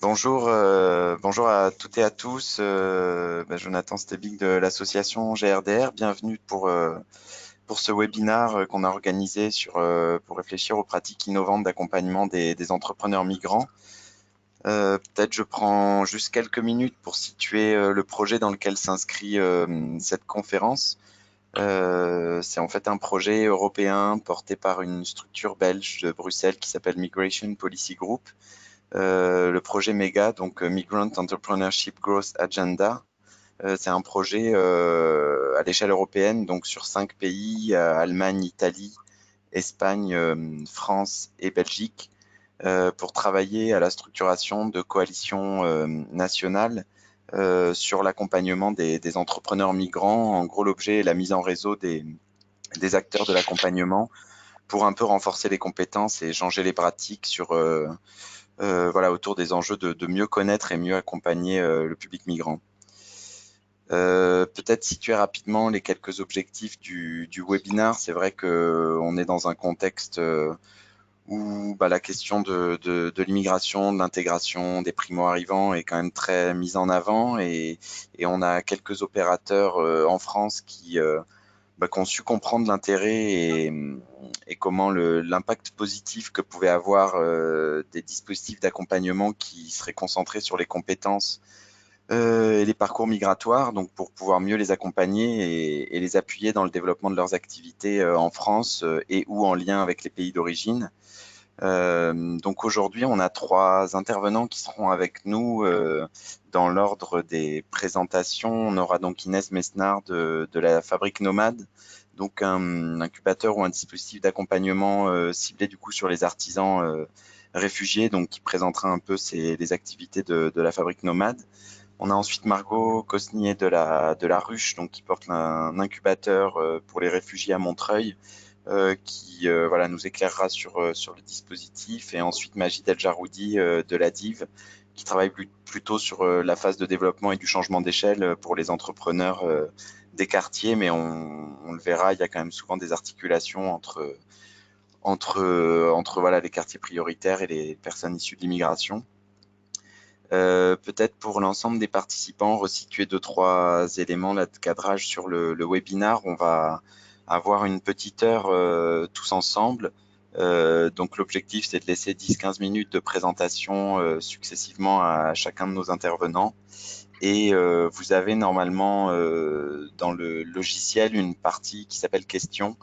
Bonjour à toutes et à tous. Jonathan Stebik de l'association GRDR. Bienvenue pour ce webinaire qu'on a organisé pour réfléchir aux pratiques innovantes d'accompagnement des entrepreneurs migrants. Peut-être je prends juste quelques minutes pour situer le projet dans lequel s'inscrit cette conférence. C'est en fait un projet européen porté par une structure belge de Bruxelles qui s'appelle Migration Policy Group. Le projet MEGA, donc Migrant Entrepreneurship Growth Agenda, c'est un projet à l'échelle européenne, donc sur 5 pays, Allemagne, Italie, Espagne, France et Belgique, pour travailler à la structuration de coalitions nationales sur l'accompagnement des entrepreneurs migrants. En gros, l'objet est la mise en réseau des acteurs de l'accompagnement pour un peu renforcer les compétences et changer les pratiques voilà, autour des enjeux de mieux connaître et mieux accompagner le public migrant. Peut-être situer rapidement les quelques objectifs du webinaire. C'est vrai qu'on est dans un contexte où la question de l'immigration, de l'intégration des primo-arrivants est quand même très mise en avant et on a quelques opérateurs en France qui ont su comprendre l'intérêt et comment l'impact positif que pouvaient avoir des dispositifs d'accompagnement qui seraient concentrés sur les compétences et les parcours migratoires, donc pour pouvoir mieux les accompagner et les appuyer dans le développement de leurs activités en France et ou en lien avec les pays d'origine. Donc aujourd'hui, on a 3 intervenants qui seront avec nous dans l'ordre des présentations. On aura donc Inès Mesnard de la Fabrique Nomade, donc un incubateur ou un dispositif d'accompagnement ciblé du coup sur les artisans réfugiés, donc qui présentera un peu les activités de la Fabrique Nomade. On a ensuite Margot Cosnier de la Ruche, donc qui porte un incubateur pour les réfugiés à Montreuil, qui voilà, nous éclairera sur le dispositif. Et ensuite Majid El Jaroudi de la DIV, qui travaille plutôt sur la phase de développement et du changement d'échelle pour les entrepreneurs des quartiers. Mais on le verra, il y a quand même souvent des articulations entre voilà, les quartiers prioritaires et les personnes issues de l'immigration. Peut-être pour l'ensemble des participants, resituer 2-3 éléments là, de cadrage sur le webinaire. On va avoir une petite heure tous ensemble. Donc l'objectif, c'est de laisser 10-15 minutes de présentation successivement à chacun de nos intervenants. Et vous avez normalement dans le logiciel une partie qui s'appelle questions,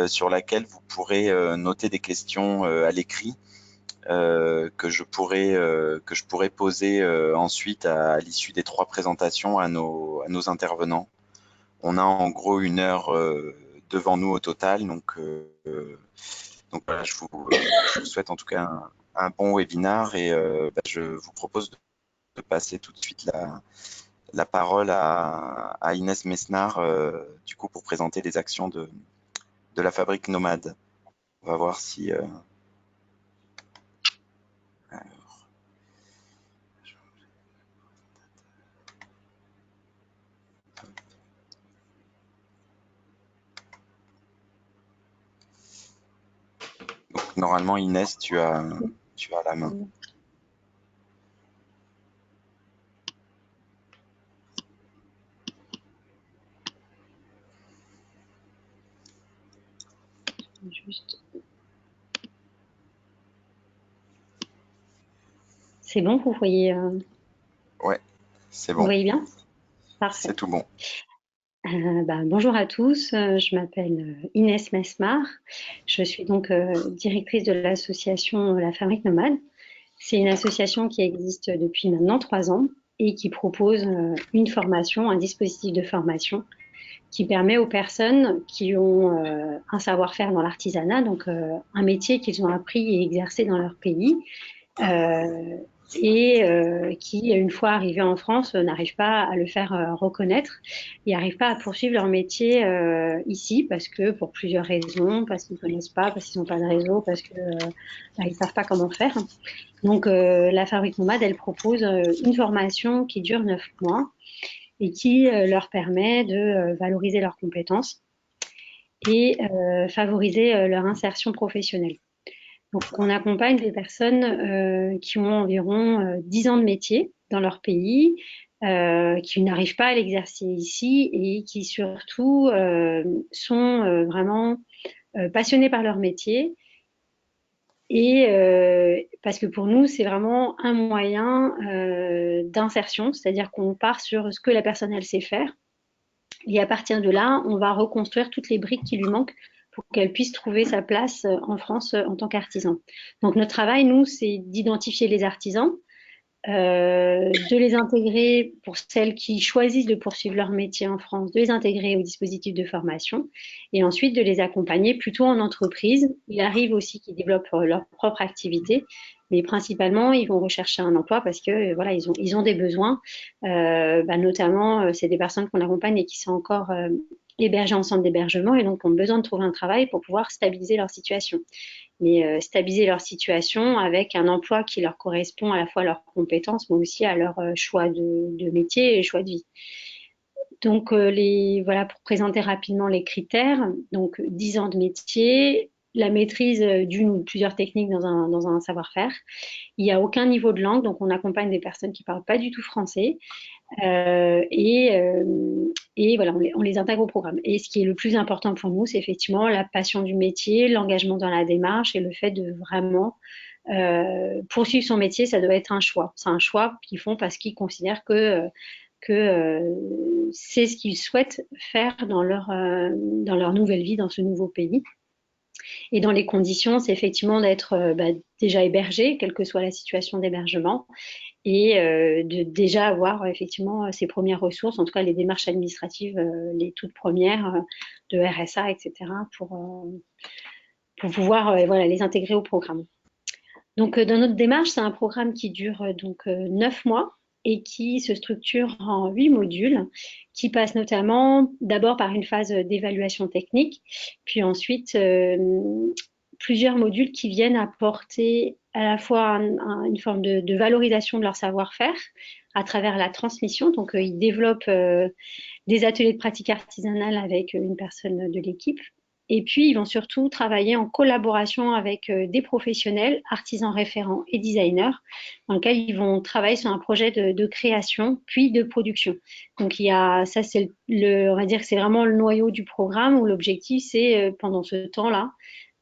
sur laquelle vous pourrez noter des questions à l'écrit. Que je pourrais poser ensuite à l'issue des 3 présentations à nos intervenants. On a en gros 1 heure devant nous au total, donc voilà, je vous souhaite en tout cas un bon webinaire et je vous propose de passer tout de suite la parole à Inès Mesnard du coup pour présenter les actions de la Fabrique Nomade. On va voir si normalement, Inès, tu as la main. C'est bon, vous voyez Ouais, c'est bon. Vous voyez bien? Parfait. C'est tout bon. Bonjour à tous, je m'appelle Inès Mesmar. Je suis donc directrice de l'association La Fabrique Nomade. C'est une association qui existe depuis maintenant 3 ans et qui propose une formation, un dispositif de formation qui permet aux personnes qui ont un savoir-faire dans l'artisanat, donc un métier qu'ils ont appris et exercé dans leur pays, qui, une fois arrivés en France, n'arrivent pas à le faire reconnaître et n'arrivent pas à poursuivre leur métier ici parce que pour plusieurs raisons, parce qu'ils ne connaissent pas, parce qu'ils n'ont pas de réseau, parce qu'ils ne savent pas comment faire. Donc la Fabrique Nomade, elle propose une formation qui dure 9 mois et qui leur permet de valoriser leurs compétences et favoriser leur insertion professionnelle. Donc, on accompagne des personnes qui ont environ 10 ans de métier dans leur pays, qui n'arrivent pas à l'exercer ici et qui surtout sont vraiment passionnés par leur métier. Et parce que pour nous, c'est vraiment un moyen d'insertion, c'est-à-dire qu'on part sur ce que la personne elle sait faire, et à partir de là, on va reconstruire toutes les briques qui lui manquent pour qu'elle puisse trouver sa place en France en tant qu'artisan. Donc notre travail, nous, c'est d'identifier les artisans, de les intégrer pour celles qui choisissent de poursuivre leur métier en France, de les intégrer au dispositif de formation et ensuite de les accompagner plutôt en entreprise. Il arrive aussi qu'ils développent leur propre activité, mais principalement ils vont rechercher un emploi parce que voilà ils ont des besoins. Notamment, c'est des personnes qu'on accompagne et qui sont encore hébergées en centre d'hébergement et donc ont besoin de trouver un travail pour pouvoir stabiliser leur situation, mais stabiliser leur situation avec un emploi qui leur correspond à la fois à leurs compétences, mais aussi à leur choix de métier et choix de vie. Donc, voilà, pour présenter rapidement les critères. Donc, 10 ans de métier, la maîtrise d'une ou plusieurs techniques dans un savoir-faire. Il n'y a aucun niveau de langue, donc on accompagne des personnes qui ne parlent pas du tout français. Euh, et, euh, et voilà, on les intègre au programme. Et ce qui est le plus important pour nous, c'est effectivement la passion du métier, l'engagement dans la démarche et le fait de vraiment poursuivre son métier. Ça doit être un choix. C'est un choix qu'ils font parce qu'ils considèrent que c'est ce qu'ils souhaitent faire dans leur nouvelle vie, dans ce nouveau pays. Et dans les conditions, c'est effectivement d'être déjà hébergé, quelle que soit la situation d'hébergement, et de déjà avoir effectivement ses premières ressources, en tout cas les démarches administratives, les toutes premières de RSA, etc., pour pouvoir voilà, les intégrer au programme. Donc, dans notre démarche, c'est un programme qui dure 9 mois et qui se structure en 8 modules, qui passent notamment d'abord par une phase d'évaluation technique, puis ensuite plusieurs modules qui viennent apporter à la fois une forme de valorisation de leur savoir-faire à travers la transmission. Donc, ils développent des ateliers de pratique artisanale avec une personne de l'équipe. Et puis, ils vont surtout travailler en collaboration avec des professionnels, artisans référents et designers, dans lequel ils vont travailler sur un projet de création, puis de production. Donc, ça, on va dire que c'est vraiment le noyau du programme où l'objectif, c'est pendant ce temps-là,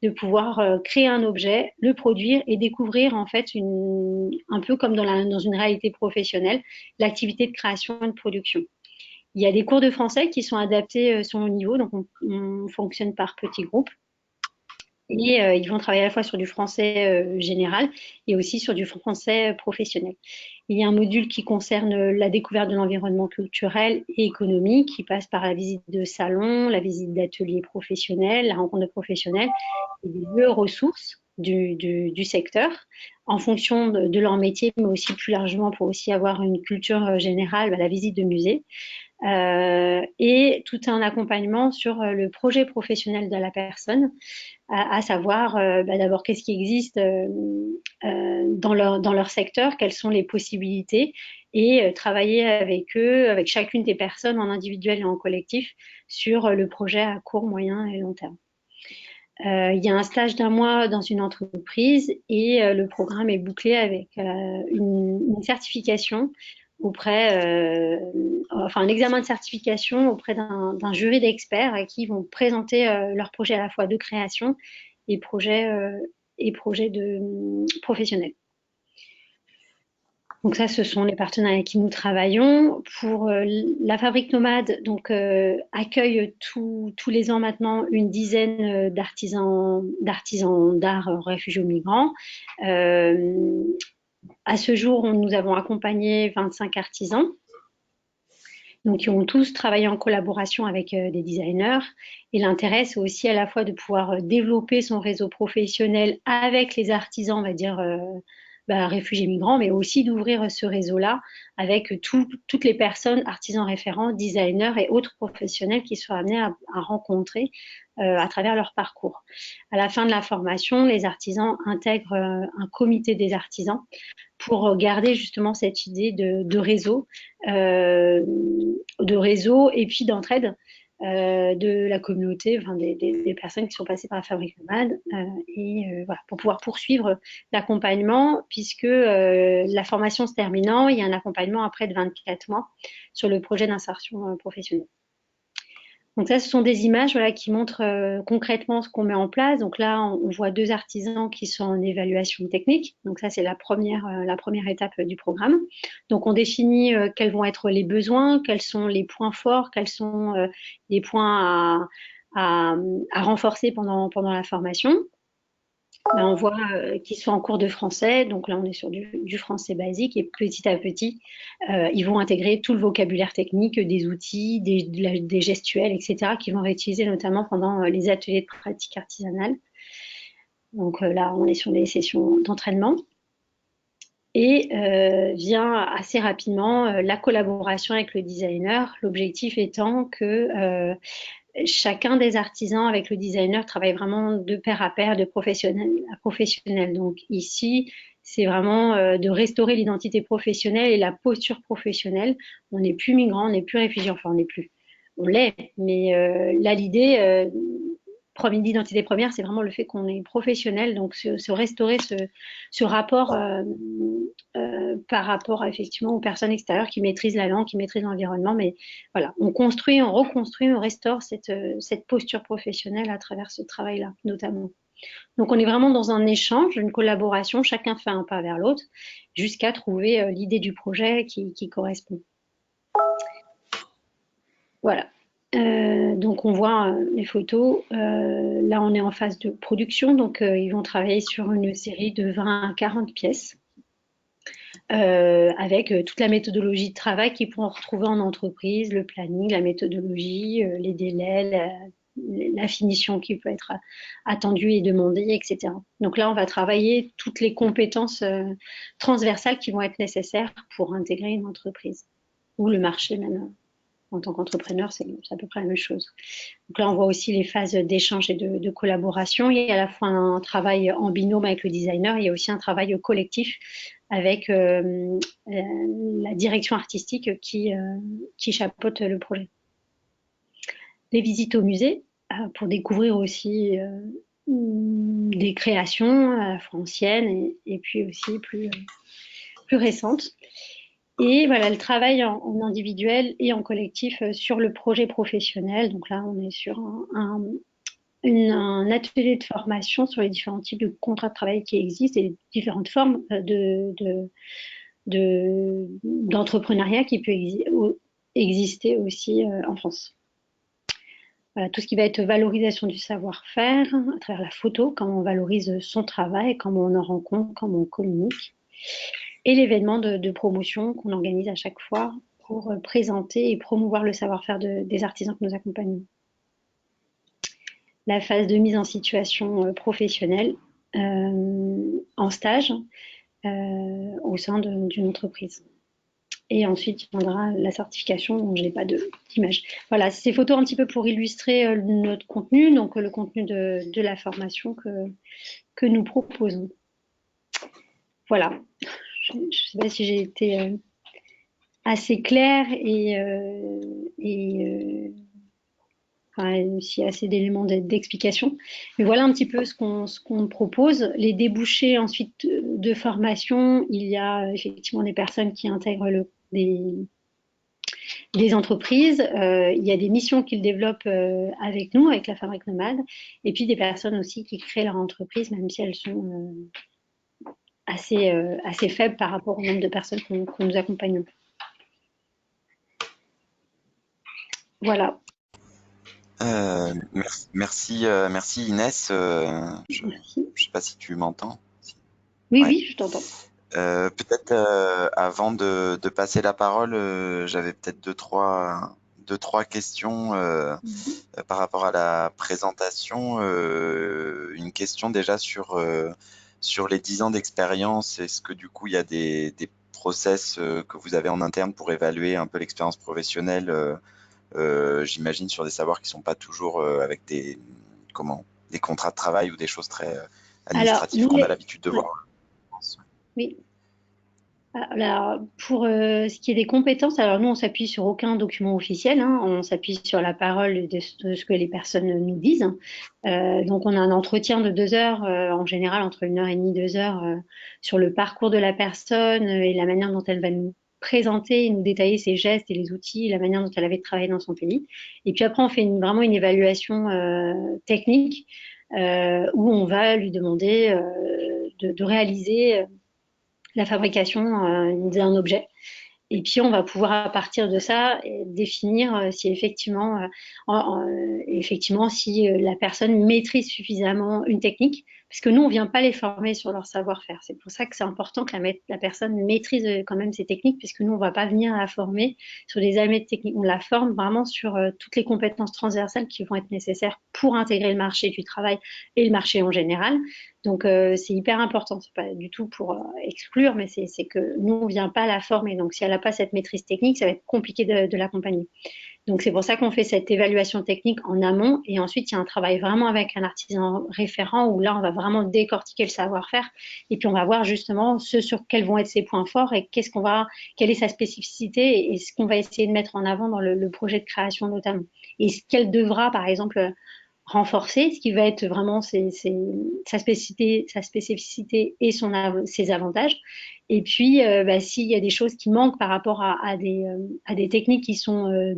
de pouvoir créer un objet, le produire et découvrir en fait un peu comme dans une réalité professionnelle, l'activité de création et de production. Il y a des cours de français qui sont adaptés selon le niveau, donc on fonctionne par petits groupes. Et ils vont travailler à la fois sur du français général et aussi sur du français professionnel. Il y a un module qui concerne la découverte de l'environnement culturel et économique, qui passe par la visite de salons, la visite d'ateliers professionnels, la rencontre de professionnels et des lieux ressources du secteur en fonction de leur métier, mais aussi plus largement pour aussi avoir une culture générale, la visite de musées. Et tout un accompagnement sur le projet professionnel de la personne, à savoir d'abord qu'est-ce qui existe dans leur secteur, quelles sont les possibilités, et travailler avec eux, avec chacune des personnes en individuel et en collectif, sur le projet à court, moyen et long terme. Il y a un stage d'1 mois dans une entreprise et le programme est bouclé avec une certification un examen de certification auprès d'un jury d'experts à qui vont présenter leur projet à la fois de création et projet professionnel. Donc ça, ce sont les partenaires avec qui nous travaillons. Pour la Fabrique Nomade, accueille tous les ans maintenant une dizaine d'artisans d'art réfugiés ou migrants. À ce jour, nous avons accompagné 25 artisans, donc qui ont tous travaillé en collaboration avec des designers. Et l'intérêt, c'est aussi à la fois de pouvoir développer son réseau professionnel avec les artisans, on va dire, réfugiés migrants, mais aussi d'ouvrir ce réseau-là avec toutes les personnes, artisans référents, designers et autres professionnels qui sont amenés à rencontrer à travers leur parcours. À la fin de la formation, les artisans intègrent un comité des artisans pour garder justement cette idée de réseau et puis d'entraide. de la communauté, enfin des personnes qui sont passées par la Fabrique Nomade, voilà, pour pouvoir poursuivre l'accompagnement, puisque la formation se terminant, il y a un accompagnement après de 24 mois sur le projet d'insertion professionnelle. Donc ça, ce sont des images voilà, qui montrent concrètement ce qu'on met en place. Donc là, on voit 2 artisans qui sont en évaluation technique. Donc ça, c'est la première étape du programme. Donc on définit quels vont être les besoins, quels sont les points forts, quels sont les points à renforcer pendant la formation. Là, on voit qu'ils sont en cours de français, donc là on est sur du français basique, et petit à petit, ils vont intégrer tout le vocabulaire technique, des outils, des gestuels, etc., qu'ils vont réutiliser notamment pendant les ateliers de pratique artisanale. Donc là, on est sur les sessions d'entraînement. Et vient assez rapidement la collaboration avec le designer, l'objectif étant que chacun des artisans avec le designer travaille vraiment de pair à pair, de professionnel à professionnel. Donc ici, c'est vraiment de restaurer l'identité professionnelle et la posture professionnelle. On n'est plus migrant, on n'est plus réfugié, enfin on n'est plus. On l'est, mais là l'idée, l'identité première, c'est vraiment le fait qu'on est professionnel, donc se restaurer ce rapport par rapport effectivement aux personnes extérieures qui maîtrisent la langue, qui maîtrisent l'environnement. Mais voilà, on construit, on reconstruit, on restaure cette posture professionnelle à travers ce travail-là, notamment. Donc on est vraiment dans un échange, une collaboration, chacun fait un pas vers l'autre, jusqu'à trouver l'idée du projet qui correspond. Voilà. Donc on voit les photos. Là, on est en phase de production, donc ils vont travailler sur une série de 20 à 40 pièces avec toute la méthodologie de travail qu'ils pourront retrouver en entreprise, le planning, la méthodologie, les délais, la finition qui peut être attendue et demandée, etc. Donc là, on va travailler toutes les compétences transversales qui vont être nécessaires pour intégrer une entreprise ou le marché même. En tant qu'entrepreneur, c'est à peu près la même chose. Donc là, on voit aussi les phases d'échange et de collaboration. Il y a à la fois un travail en binôme avec le designer, il y a aussi un travail collectif avec la direction artistique qui chapeaute le projet. Les visites au musée pour découvrir aussi des créations à la fois anciennes et puis aussi plus récentes. Et voilà, le travail en individuel et en collectif sur le projet professionnel. Donc là, on est sur un atelier de formation sur les différents types de contrats de travail qui existent et les différentes formes d'entrepreneuriat qui peut exister aussi en France. Voilà, tout ce qui va être valorisation du savoir-faire à travers la photo, comment on valorise son travail, comment on en rend compte, comment on communique. Et l'événement de promotion qu'on organise à chaque fois pour présenter et promouvoir le savoir-faire des artisans que nous accompagnons. La phase de mise en situation professionnelle en stage au sein d'une entreprise. Et ensuite, il viendra la certification dont je n'ai pas d'image. Voilà, ces photos un petit peu pour illustrer notre contenu, donc le contenu de la formation que nous proposons. Voilà. Je ne sais pas si j'ai été assez claire enfin, s'il y a assez d'éléments d'explication. Mais voilà un petit peu ce qu'on propose. Les débouchés ensuite de formation, il y a effectivement des personnes qui intègrent des entreprises, il y a des missions qu'ils développent avec nous, avec la Fabrique Nomade, et puis des personnes aussi qui créent leur entreprise, même si elles sont assez faible par rapport au nombre de personnes que nous accompagnons. Voilà. Merci Inès. Je ne sais pas si tu m'entends. Oui, Ouais. oui, je t'entends. Peut-être avant de passer la parole, j'avais peut-être deux, trois questions par rapport à la présentation. Une question déjà sur les 10 ans d'expérience. Est-ce que du coup, il y a des process que vous avez en interne pour évaluer un peu l'expérience professionnelle, j'imagine, sur des savoirs qui ne sont pas toujours avec des contrats de travail ou des choses très Alors, administratives qu'on a l'habitude de voir. Oui. Alors, pour ce qui est des compétences, alors nous, on s'appuie sur aucun document officiel, hein, on s'appuie sur la parole de ce que les personnes nous disent. Donc, on a un entretien de 2 heures, en général entre 1 heure et demie, 2 heures, sur le parcours de la personne et la manière dont elle va nous présenter et nous détailler ses gestes et les outils, la manière dont elle avait travaillé dans son pays. Et puis après, on fait vraiment une évaluation technique où on va lui demander de réaliser la fabrication d'un objet. Et puis, on va pouvoir, à partir de ça, définir si effectivement, si la personne maîtrise suffisamment une technique, parce que nous, on vient pas les former sur leur savoir-faire. C'est pour ça que c'est important que la personne maîtrise quand même ces techniques, puisque nous, on va pas venir la former sur des aspects techniques. On la forme vraiment sur toutes les compétences transversales qui vont être nécessaires pour intégrer le marché du travail et le marché en général. Donc, c'est hyper important. C'est pas du tout pour exclure, mais c'est que nous, on vient pas la former. Donc, si elle n'a pas cette maîtrise technique, ça va être compliqué de l'accompagner. Donc, c'est pour ça qu'on fait cette évaluation technique en amont. Et ensuite, il y a un travail vraiment avec un artisan référent où là, on va vraiment décortiquer le savoir-faire. Et puis, on va voir justement ce sur quels vont être ses points forts et quelle est sa spécificité et ce qu'on va essayer de mettre en avant dans le projet de création notamment. Et ce qu'elle devra, par exemple, renforcer, ce qui va être vraiment sa spécificité et ses avantages. Et puis, s'il y a des choses qui manquent par rapport à des techniques qui sont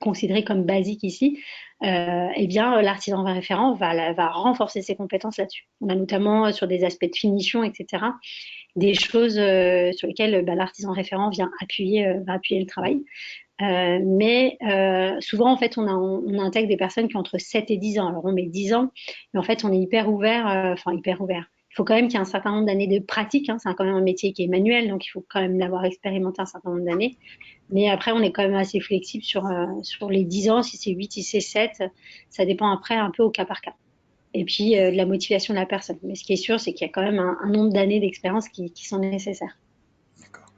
considérées comme basiques ici, eh bien, l'artisan référent va renforcer ses compétences là-dessus. On a notamment sur des aspects de finition, etc., des choses sur lesquelles l'artisan référent va appuyer le travail. Mais souvent, en fait, on intègre des personnes qui ont entre 7 et 10 ans. Alors, on met 10 ans, mais en fait, on est hyper ouvert, enfin, hyper ouvert. Il faut quand même qu'il y ait un certain nombre d'années de pratique, hein. C'est quand même un métier qui est manuel, donc il faut quand même l'avoir expérimenté un certain nombre d'années. Mais après, on est quand même assez flexible sur les 10 ans, si c'est 8, si c'est 7. Ça dépend après un peu au cas par cas. Et puis, de la motivation de la personne. Mais ce qui est sûr, c'est qu'il y a quand même un nombre d'années d'expérience qui sont nécessaires. D'accord.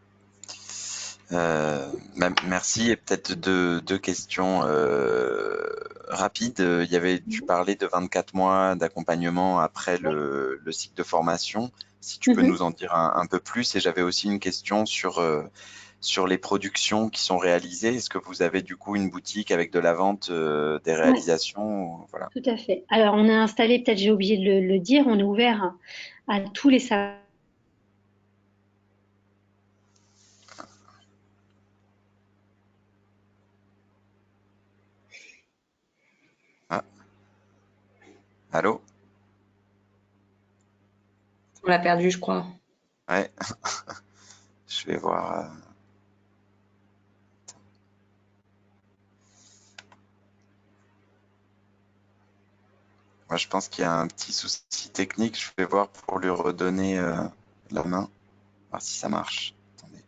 Merci. Et peut-être deux questions rapides. Tu parlais de 24 mois d'accompagnement après le cycle de formation. Si tu peux Mhm. nous en dire un peu plus. Et j'avais aussi une question sur les productions qui sont réalisées. Est-ce que vous avez du coup une boutique avec de la vente des Ouais. réalisations? Voilà. Tout à fait. Alors, on a installé, peut-être j'ai oublié de le dire, on est ouvert à tous les salariés. Ah, allô? On l'a perdu, je crois. Ouais, je vais voir. Moi, je pense qu'il y a un petit souci technique. Je vais voir pour lui redonner la main, voir si ça marche. Attendez.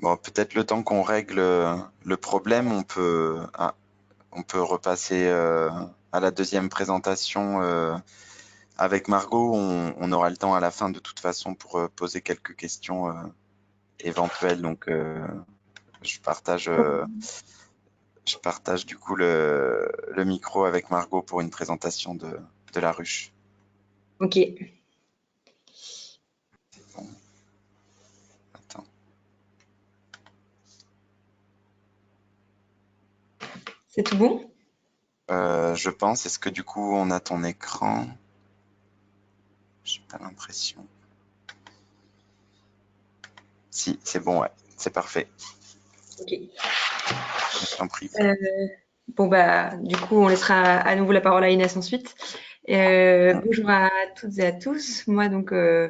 Bon, peut-être le temps qu'on règle le problème, on peut repasser à la deuxième présentation avec Margot. On aura le temps à la fin de toute façon pour poser quelques questions éventuelles. Donc, je partage, euh, je partage du coup le micro avec Margot pour une présentation de la ruche. Ok. Bon, attends. C'est tout bon? Je pense. Est-ce que du coup on a ton écran? J'ai pas l'impression. Si, c'est bon, ouais, c'est parfait. Ok. Je t'en prie. Euh, bon, bah, du coup, on laissera à nouveau la parole à Inès ensuite. Bonjour à toutes et à tous. Moi, donc, je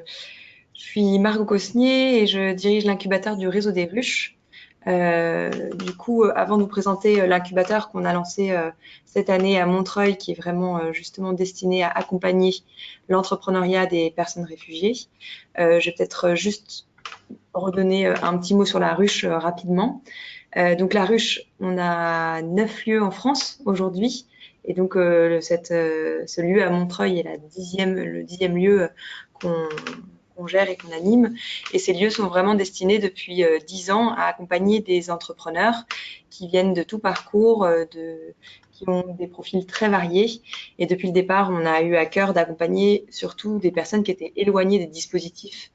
suis Margot Cosnier et je dirige l'incubateur du réseau des ruches. Du coup, avant de vous présenter l'incubateur qu'on a lancé cette année à Montreuil, qui est vraiment justement destiné à accompagner l'entrepreneuriat des personnes réfugiées, je vais peut-être juste redonner un petit mot sur la ruche rapidement. Donc la ruche, on a 9 lieux en France aujourd'hui. Et donc ce lieu à Montreuil est le 10e lieu qu'on qu'on gère et qu'on anime. Et ces lieux sont vraiment destinés depuis 10 ans à accompagner des entrepreneurs qui viennent de tout parcours, qui ont des profils très variés. Et depuis le départ, on a eu à cœur d'accompagner surtout des personnes qui étaient éloignées des dispositifs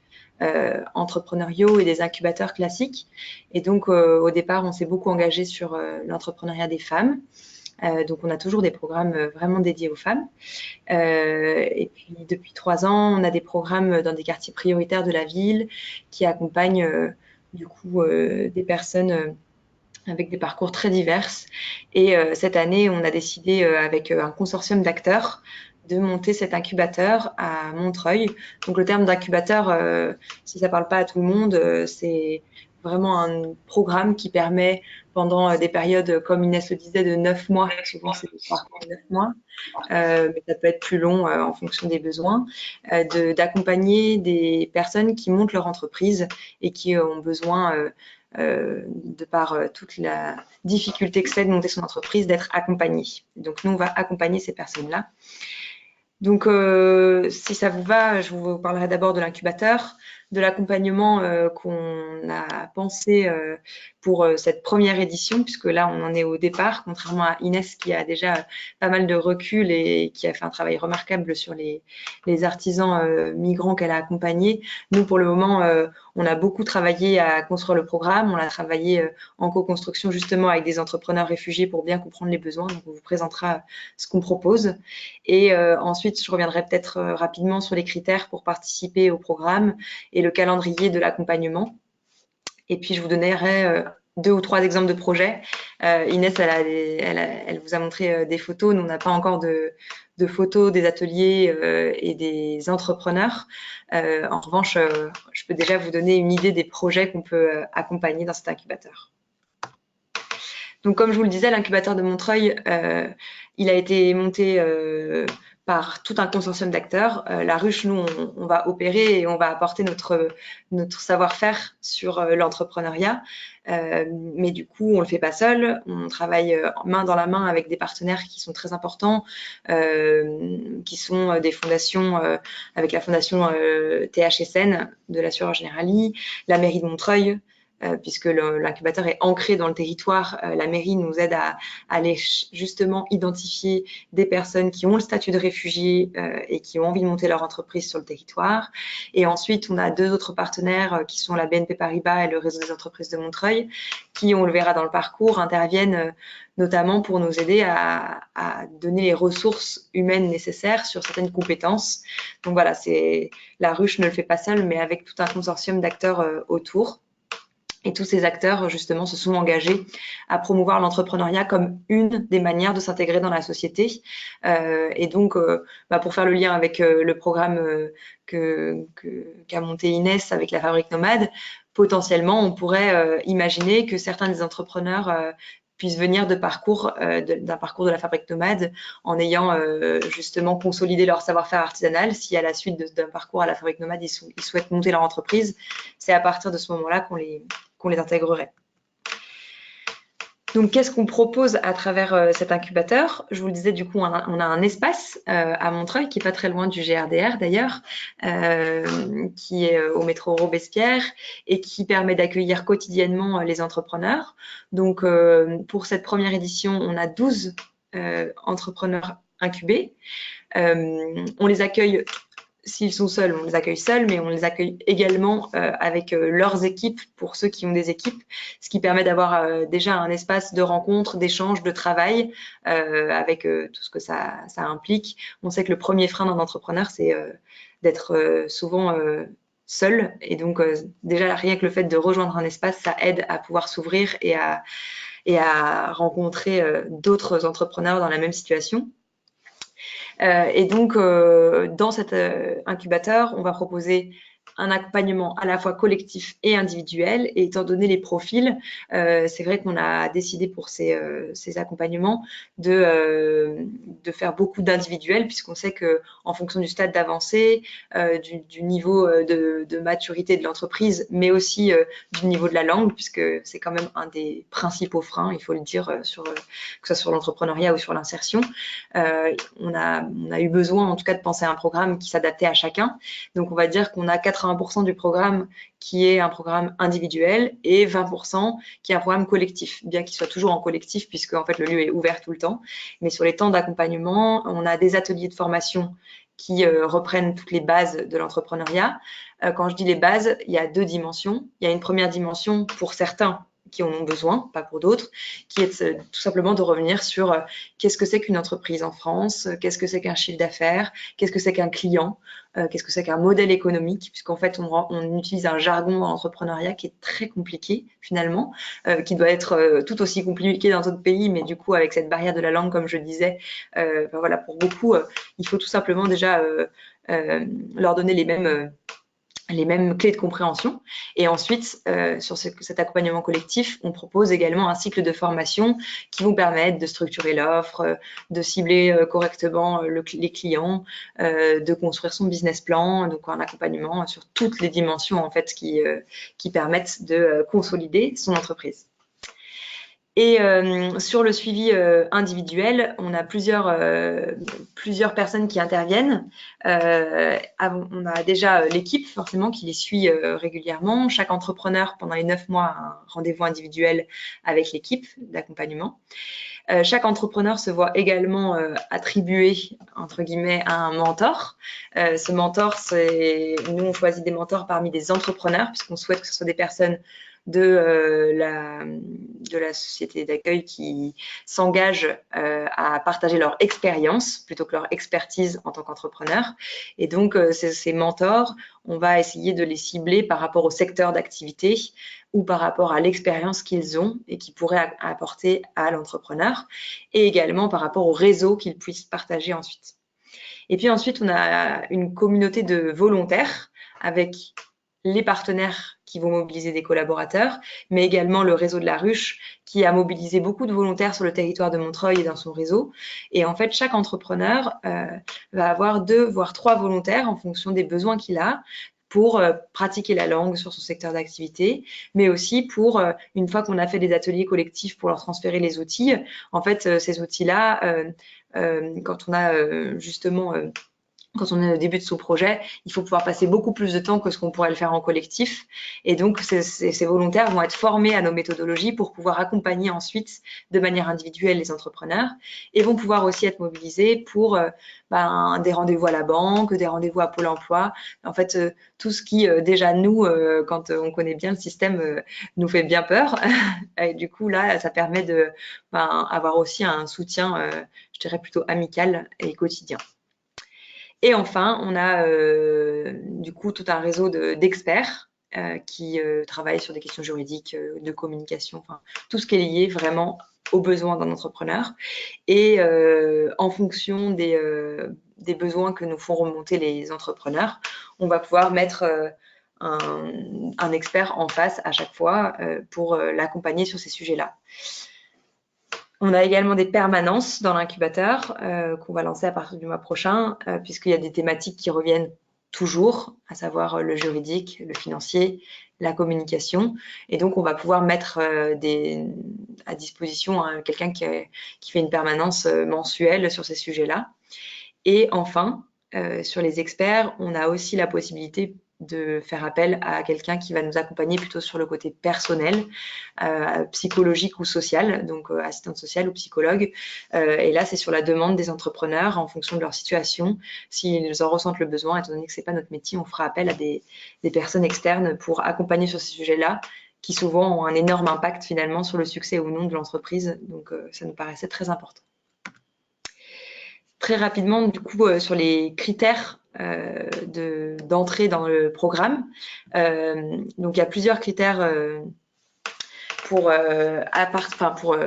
entrepreneuriaux et des incubateurs classiques. Et donc, au départ, on s'est beaucoup engagé sur l'entrepreneuriat des femmes. Donc, on a toujours des programmes vraiment dédiés aux femmes. Et puis, depuis 3 ans, on a des programmes dans des quartiers prioritaires de la ville qui accompagnent du coup des personnes avec des parcours très divers. Et cette année, on a décidé avec un consortium d'acteurs de monter cet incubateur à Montreuil. Donc le terme d'incubateur, si ça ne parle pas à tout le monde, c'est vraiment un programme qui permet pendant des périodes, comme Inès le disait, de 9 mois, souvent c'est des parcours de 9 mois, mais ça peut être plus long en fonction des besoins, d'accompagner des personnes qui montent leur entreprise et qui ont besoin de par toute la difficulté que c'est de monter son entreprise, d'être accompagné. Donc nous, on va accompagner ces personnes-là. Donc si ça vous va, je vous parlerai d'abord de l'incubateur, de l'accompagnement qu'on a pensé pour cette première édition, puisque là, on en est au départ, contrairement à Inès qui a déjà pas mal de recul et qui a fait un travail remarquable sur les artisans migrants qu'elle a accompagnés. Nous, pour le moment, on a beaucoup travaillé à construire le programme. On a travaillé en co-construction justement avec des entrepreneurs réfugiés pour bien comprendre les besoins. Donc, on vous présentera ce qu'on propose. Et ensuite, je reviendrai peut-être rapidement sur les critères pour participer au programme et le calendrier de l'accompagnement. Et puis, je vous donnerai 2 ou 3 exemples de projets. Inès, elle vous a montré des photos. Nous, on n'a pas encore de photos des ateliers et des entrepreneurs. En revanche, je peux déjà vous donner une idée des projets qu'on peut accompagner dans cet incubateur. Donc, comme je vous le disais, l'incubateur de Montreuil, il a été monté par tout un consortium d'acteurs. La ruche, nous, on va opérer et on va apporter notre savoir-faire sur l'entrepreneuriat. Mais du coup, on le fait pas seul. On travaille main dans la main avec des partenaires qui sont très importants, qui sont des fondations, avec la fondation THSN de l'assureur Generali, la mairie de Montreuil, puisque l'incubateur est ancré dans le territoire. La mairie nous aide à aller justement identifier des personnes qui ont le statut de réfugié et qui ont envie de monter leur entreprise sur le territoire. Et ensuite, on a 2 autres partenaires qui sont la BNP Paribas et le réseau des entreprises de Montreuil, qui, on le verra dans le parcours, interviennent notamment pour nous aider à donner les ressources humaines nécessaires sur certaines compétences. Donc voilà, la ruche ne le fait pas seule, mais avec tout un consortium d'acteurs autour. Et tous ces acteurs, justement, se sont engagés à promouvoir l'entrepreneuriat comme une des manières de s'intégrer dans la société. Et donc, pour faire le lien avec le programme qu'a monté Inès avec la Fabrique Nomade, potentiellement, on pourrait imaginer que certains des entrepreneurs puissent venir d'un parcours de la Fabrique Nomade en ayant justement consolidé leur savoir-faire artisanal. Si à la suite d'un parcours à la Fabrique Nomade, ils souhaitent monter leur entreprise, c'est à partir de ce moment-là qu'on les intégrerait. Donc, qu'est-ce qu'on propose à travers cet incubateur? Je vous le disais, du coup, on a un espace à Montreuil, qui est pas très loin du GRDR d'ailleurs, qui est au métro Robespierre et qui permet d'accueillir quotidiennement les entrepreneurs. Donc, pour cette première édition, on a 12 entrepreneurs incubés. On les accueille. S'ils sont seuls, on les accueille seuls, mais on les accueille également avec leurs équipes, pour ceux qui ont des équipes, ce qui permet d'avoir déjà un espace de rencontre, d'échange, de travail, avec tout ce que ça implique. On sait que le premier frein d'un entrepreneur, c'est d'être souvent seul. Et donc, déjà, rien que le fait de rejoindre un espace, ça aide à pouvoir s'ouvrir et à rencontrer d'autres entrepreneurs dans la même situation. Et donc, dans cet incubateur, on va proposer un accompagnement à la fois collectif et individuel. Et étant donné les profils, c'est vrai qu'on a décidé pour ces accompagnements de faire beaucoup d'individuels, puisqu'on sait que en fonction du stade d'avancée, du niveau de maturité de l'entreprise, mais aussi du niveau de la langue, puisque c'est quand même un des principaux freins, il faut le dire, que ce soit sur l'entrepreneuriat ou sur l'insertion. On a eu besoin, en tout cas, de penser à un programme qui s'adaptait à chacun. Donc, on va dire qu'on a 80% du programme qui est un programme individuel et 20% qui est un programme collectif, bien qu'il soit toujours en collectif puisque en fait le lieu est ouvert tout le temps. Mais sur les temps d'accompagnement, on a des ateliers de formation qui reprennent toutes les bases de l'entrepreneuriat. Quand je dis les bases, il y a deux dimensions. Il y a une première dimension pour certains qui en ont besoin, pas pour d'autres, qui est tout simplement de revenir sur qu'est-ce que c'est qu'une entreprise en France, qu'est-ce que c'est qu'un chiffre d'affaires, qu'est-ce que c'est qu'un client, qu'est-ce que c'est qu'un modèle économique, puisqu'en fait on utilise un jargon en entrepreneuriat qui est très compliqué finalement, qui doit être tout aussi compliqué dans d'autres pays, mais du coup avec cette barrière de la langue, comme je disais, voilà, pour beaucoup, il faut tout simplement déjà leur donner les mêmes clés de compréhension. Et ensuite, sur cet accompagnement collectif, on propose également un cycle de formation qui vous permettent de structurer l'offre, de cibler correctement les clients, de construire son business plan, donc un accompagnement sur toutes les dimensions en fait qui permettent de consolider son entreprise. Et sur le suivi individuel, on a plusieurs personnes qui interviennent. On a déjà l'équipe, forcément, qui les suit régulièrement. Chaque entrepreneur, pendant les 9 mois, a un rendez-vous individuel avec l'équipe d'accompagnement. Chaque entrepreneur se voit également attribuer, entre guillemets, un mentor. Ce mentor, nous, on choisit des mentors parmi des entrepreneurs, puisqu'on souhaite que ce soit des personnes de la société d'accueil qui s'engagent à partager leur expérience plutôt que leur expertise en tant qu'entrepreneur. Et donc, ces mentors, on va essayer de les cibler par rapport au secteur d'activité ou par rapport à l'expérience qu'ils ont et qu'ils pourraient apporter à l'entrepreneur, et également par rapport au réseau qu'ils puissent partager ensuite. Et puis ensuite, on a une communauté de volontaires avec les partenaires qui vont mobiliser des collaborateurs, mais également le réseau de la Ruche qui a mobilisé beaucoup de volontaires sur le territoire de Montreuil et dans son réseau. Et en fait, chaque entrepreneur va avoir 2 voire 3 volontaires en fonction des besoins qu'il a pour pratiquer la langue sur son secteur d'activité, mais aussi pour, une fois qu'on a fait des ateliers collectifs pour leur transférer les outils, en fait, ces outils-là, quand on a justement quand on est au début de son projet, il faut pouvoir passer beaucoup plus de temps que ce qu'on pourrait le faire en collectif. Et donc, ces volontaires vont être formés à nos méthodologies pour pouvoir accompagner ensuite de manière individuelle les entrepreneurs et vont pouvoir aussi être mobilisés pour des rendez-vous à la banque, des rendez-vous à Pôle emploi. En fait, tout ce qui, déjà, nous, quand on connaît bien le système, nous fait bien peur. Et du coup, là, ça permet de avoir aussi un soutien, je dirais, plutôt amical et quotidien. Et enfin, on a du coup tout un réseau d'experts qui travaillent sur des questions juridiques, de communication, enfin tout ce qui est lié vraiment aux besoins d'un entrepreneur. Et en fonction des besoins que nous font remonter les entrepreneurs, on va pouvoir mettre un expert en face à chaque fois pour l'accompagner sur ces sujets-là. On a également des permanences dans l'incubateur qu'on va lancer à partir du mois prochain, puisqu'il y a des thématiques qui reviennent toujours, à savoir le juridique, le financier, la communication. Et donc, on va pouvoir mettre à disposition quelqu'un qui fait une permanence mensuelle sur ces sujets-là. Et enfin, sur les experts, on a aussi la possibilité de faire appel à quelqu'un qui va nous accompagner plutôt sur le côté personnel, psychologique ou social, donc assistante sociale ou psychologue. Et là, c'est sur la demande des entrepreneurs en fonction de leur situation. S'ils en ressentent le besoin, étant donné que ce n'est pas notre métier, on fera appel à des personnes externes pour accompagner sur ces sujets-là, qui souvent ont un énorme impact finalement sur le succès ou non de l'entreprise. Donc, ça nous paraissait très important. Très rapidement, du coup, sur les critères d'entrée dans le programme. Donc, il y a plusieurs critères pour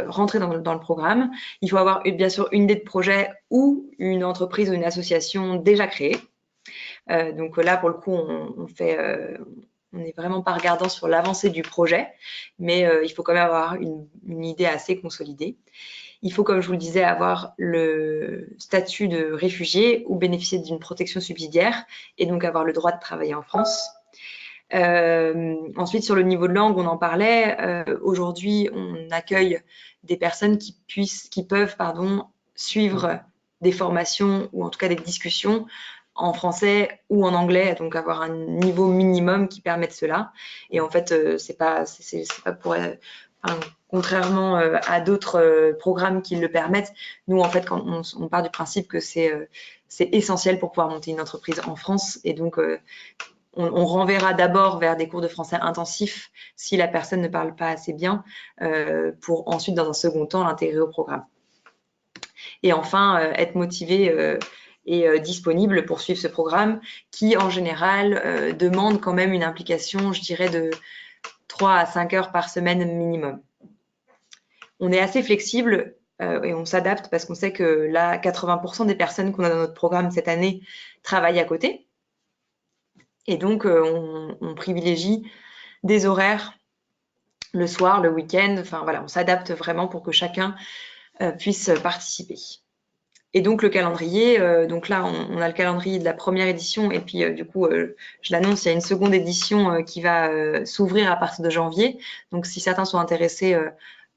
rentrer dans le programme. Il faut avoir bien sûr une idée de projet ou une entreprise ou une association déjà créée. Donc là, pour le coup, on n'est vraiment pas regardant sur l'avancée du projet, mais il faut quand même avoir une idée assez consolidée. Il faut, comme je vous le disais, avoir le statut de réfugié ou bénéficier d'une protection subsidiaire et donc avoir le droit de travailler en France. Ensuite, sur le niveau de langue, on en parlait. Aujourd'hui, on accueille des personnes qui peuvent suivre des formations ou en tout cas des discussions en français ou en anglais, donc avoir un niveau minimum qui permette cela. Et en fait, c'est pas pour contrairement à d'autres programmes qui le permettent, nous en fait quand on part du principe que c'est essentiel pour pouvoir monter une entreprise en France, et donc on renverra d'abord vers des cours de français intensifs si la personne ne parle pas assez bien, pour ensuite dans un second temps l'intégrer au programme. Et enfin, être motivé et disponible pour suivre ce programme qui, en général, demande quand même une implication, je dirais, de 3 à 5 heures par semaine minimum. On est assez flexible et on s'adapte parce qu'on sait que là, 80% des personnes qu'on a dans notre programme cette année travaillent à côté. Et donc, on privilégie des horaires le soir, le week-end. Enfin, voilà, on s'adapte vraiment pour que chacun puisse participer. Et donc le calendrier, donc là on a le calendrier de la première édition, et puis du coup je l'annonce, il y a une seconde édition qui va s'ouvrir à partir de janvier. Donc si certains sont intéressés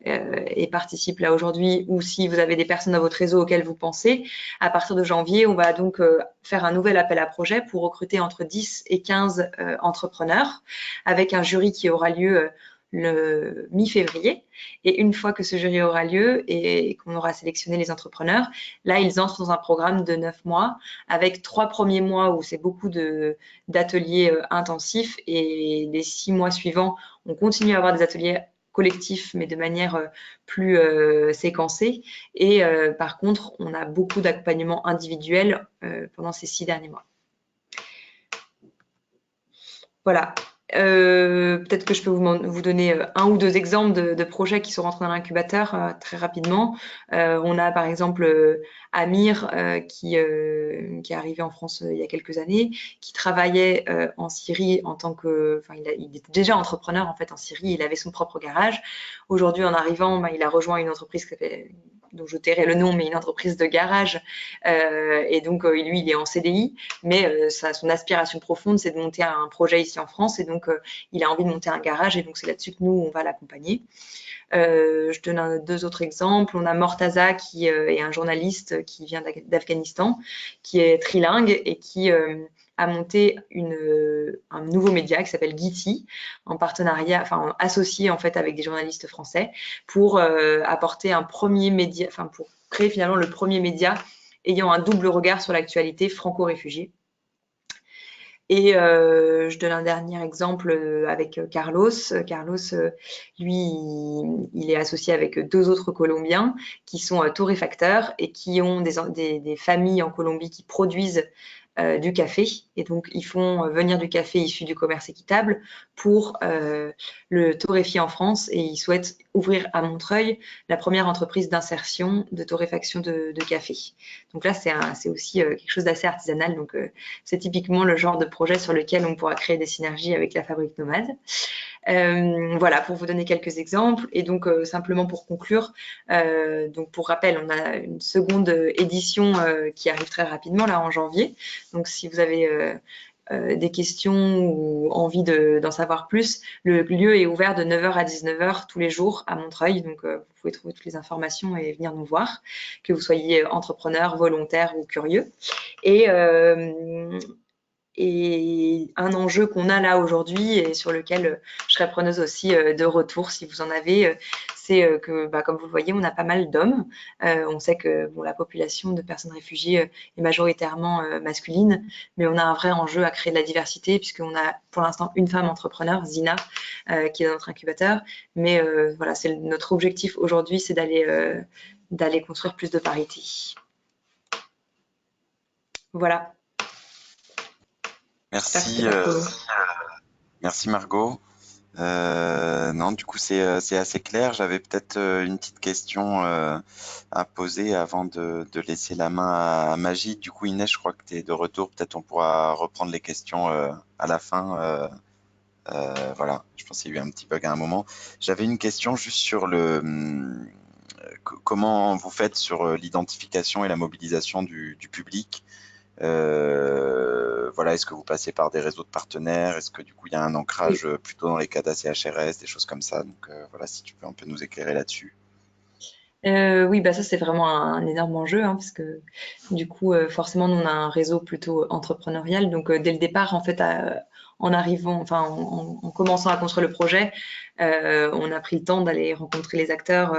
et participent là aujourd'hui, ou si vous avez des personnes dans votre réseau auxquelles vous pensez, à partir de janvier on va donc faire un nouvel appel à projet pour recruter entre 10 et 15 entrepreneurs, avec un jury qui aura lieu le mi-février. Et une fois que ce jury aura lieu et qu'on aura sélectionné les entrepreneurs, là, ils entrent dans un programme de 9 mois, avec 3 premiers mois où c'est beaucoup d'ateliers intensifs, et les 6 mois suivants, on continue à avoir des ateliers collectifs, mais de manière plus séquencée. Et par contre, on a beaucoup d'accompagnement individuel pendant ces 6 derniers mois. Voilà. Peut-être que je peux vous donner un ou deux exemples de projets qui sont rentrés dans l'incubateur très rapidement. On a par exemple Amir qui est arrivé en France il y a quelques années, qui travaillait en Syrie en tant que, enfin il était déjà entrepreneur en fait en Syrie, il avait son propre garage. Aujourd'hui en arrivant, il a rejoint une entreprise qui s'appelle, dont je tairai le nom, mais une entreprise de garage, et donc lui il est en CDI, mais son aspiration profonde c'est de monter un projet ici en France, et donc il a envie de monter un garage, et donc c'est là-dessus que nous on va l'accompagner. Je donne deux autres exemples. On a Mortaza qui est un journaliste qui vient d'Afghanistan, qui est trilingue et qui a monté un nouveau média qui s'appelle Giti, en partenariat, enfin associé en fait avec des journalistes français, pour apporter un premier média, enfin pour créer finalement le premier média ayant un double regard sur l'actualité franco-réfugiée. Et je donne un dernier exemple avec Carlos. Carlos, lui, il est associé avec deux autres Colombiens qui sont torréfacteurs et qui ont des familles en Colombie qui produisent du café, et donc ils font venir du café issu du commerce équitable pour le torréfier en France, et ils souhaitent ouvrir à Montreuil la première entreprise d'insertion de torréfaction de café. Donc là c'est aussi quelque chose d'assez artisanal, donc c'est typiquement le genre de projet sur lequel on pourra créer des synergies avec la Fabrique Nomade. Voilà, pour vous donner quelques exemples. Et donc simplement pour conclure, donc pour rappel, on a une seconde édition qui arrive très rapidement là en janvier. Donc si vous avez des questions ou envie d'en savoir plus, le lieu est ouvert de 9h à 19h tous les jours à Montreuil, donc vous pouvez trouver toutes les informations et venir nous voir, que vous soyez entrepreneur, volontaire ou curieux. Et un enjeu qu'on a là aujourd'hui, et sur lequel je serais preneuse aussi de retour si vous en avez, c'est que, comme vous le voyez, on a pas mal d'hommes. On sait que la population de personnes réfugiées est majoritairement masculine, mais on a un vrai enjeu à créer de la diversité, puisqu'on a pour l'instant une femme entrepreneur, Zina, qui est dans notre incubateur. Mais voilà, c'est notre objectif aujourd'hui, c'est d'aller construire plus de parité. Voilà. Merci, merci Margot. Non, du coup, c'est assez clair. J'avais peut-être une petite question à poser avant de laisser la main à Magid. Du coup, Inès, je crois que tu es de retour. Peut-être on pourra reprendre les questions à la fin. Voilà, je pense qu'il y a eu un petit bug à un moment. J'avais une question juste sur comment vous faites sur l'identification et la mobilisation du public. Voilà, est-ce que vous passez par des réseaux de partenaires? Est-ce que du coup il y a un ancrage plutôt dans les cas d'ACHRS, des choses comme ça? Donc voilà, si tu peux un peu nous éclairer là-dessus. Oui, bah ça c'est vraiment un énorme enjeu, hein, parce que du coup, forcément, nous on a un réseau plutôt entrepreneurial. Donc dès le départ, en fait, en arrivant, enfin en commençant à construire le projet, on a pris le temps d'aller rencontrer les acteurs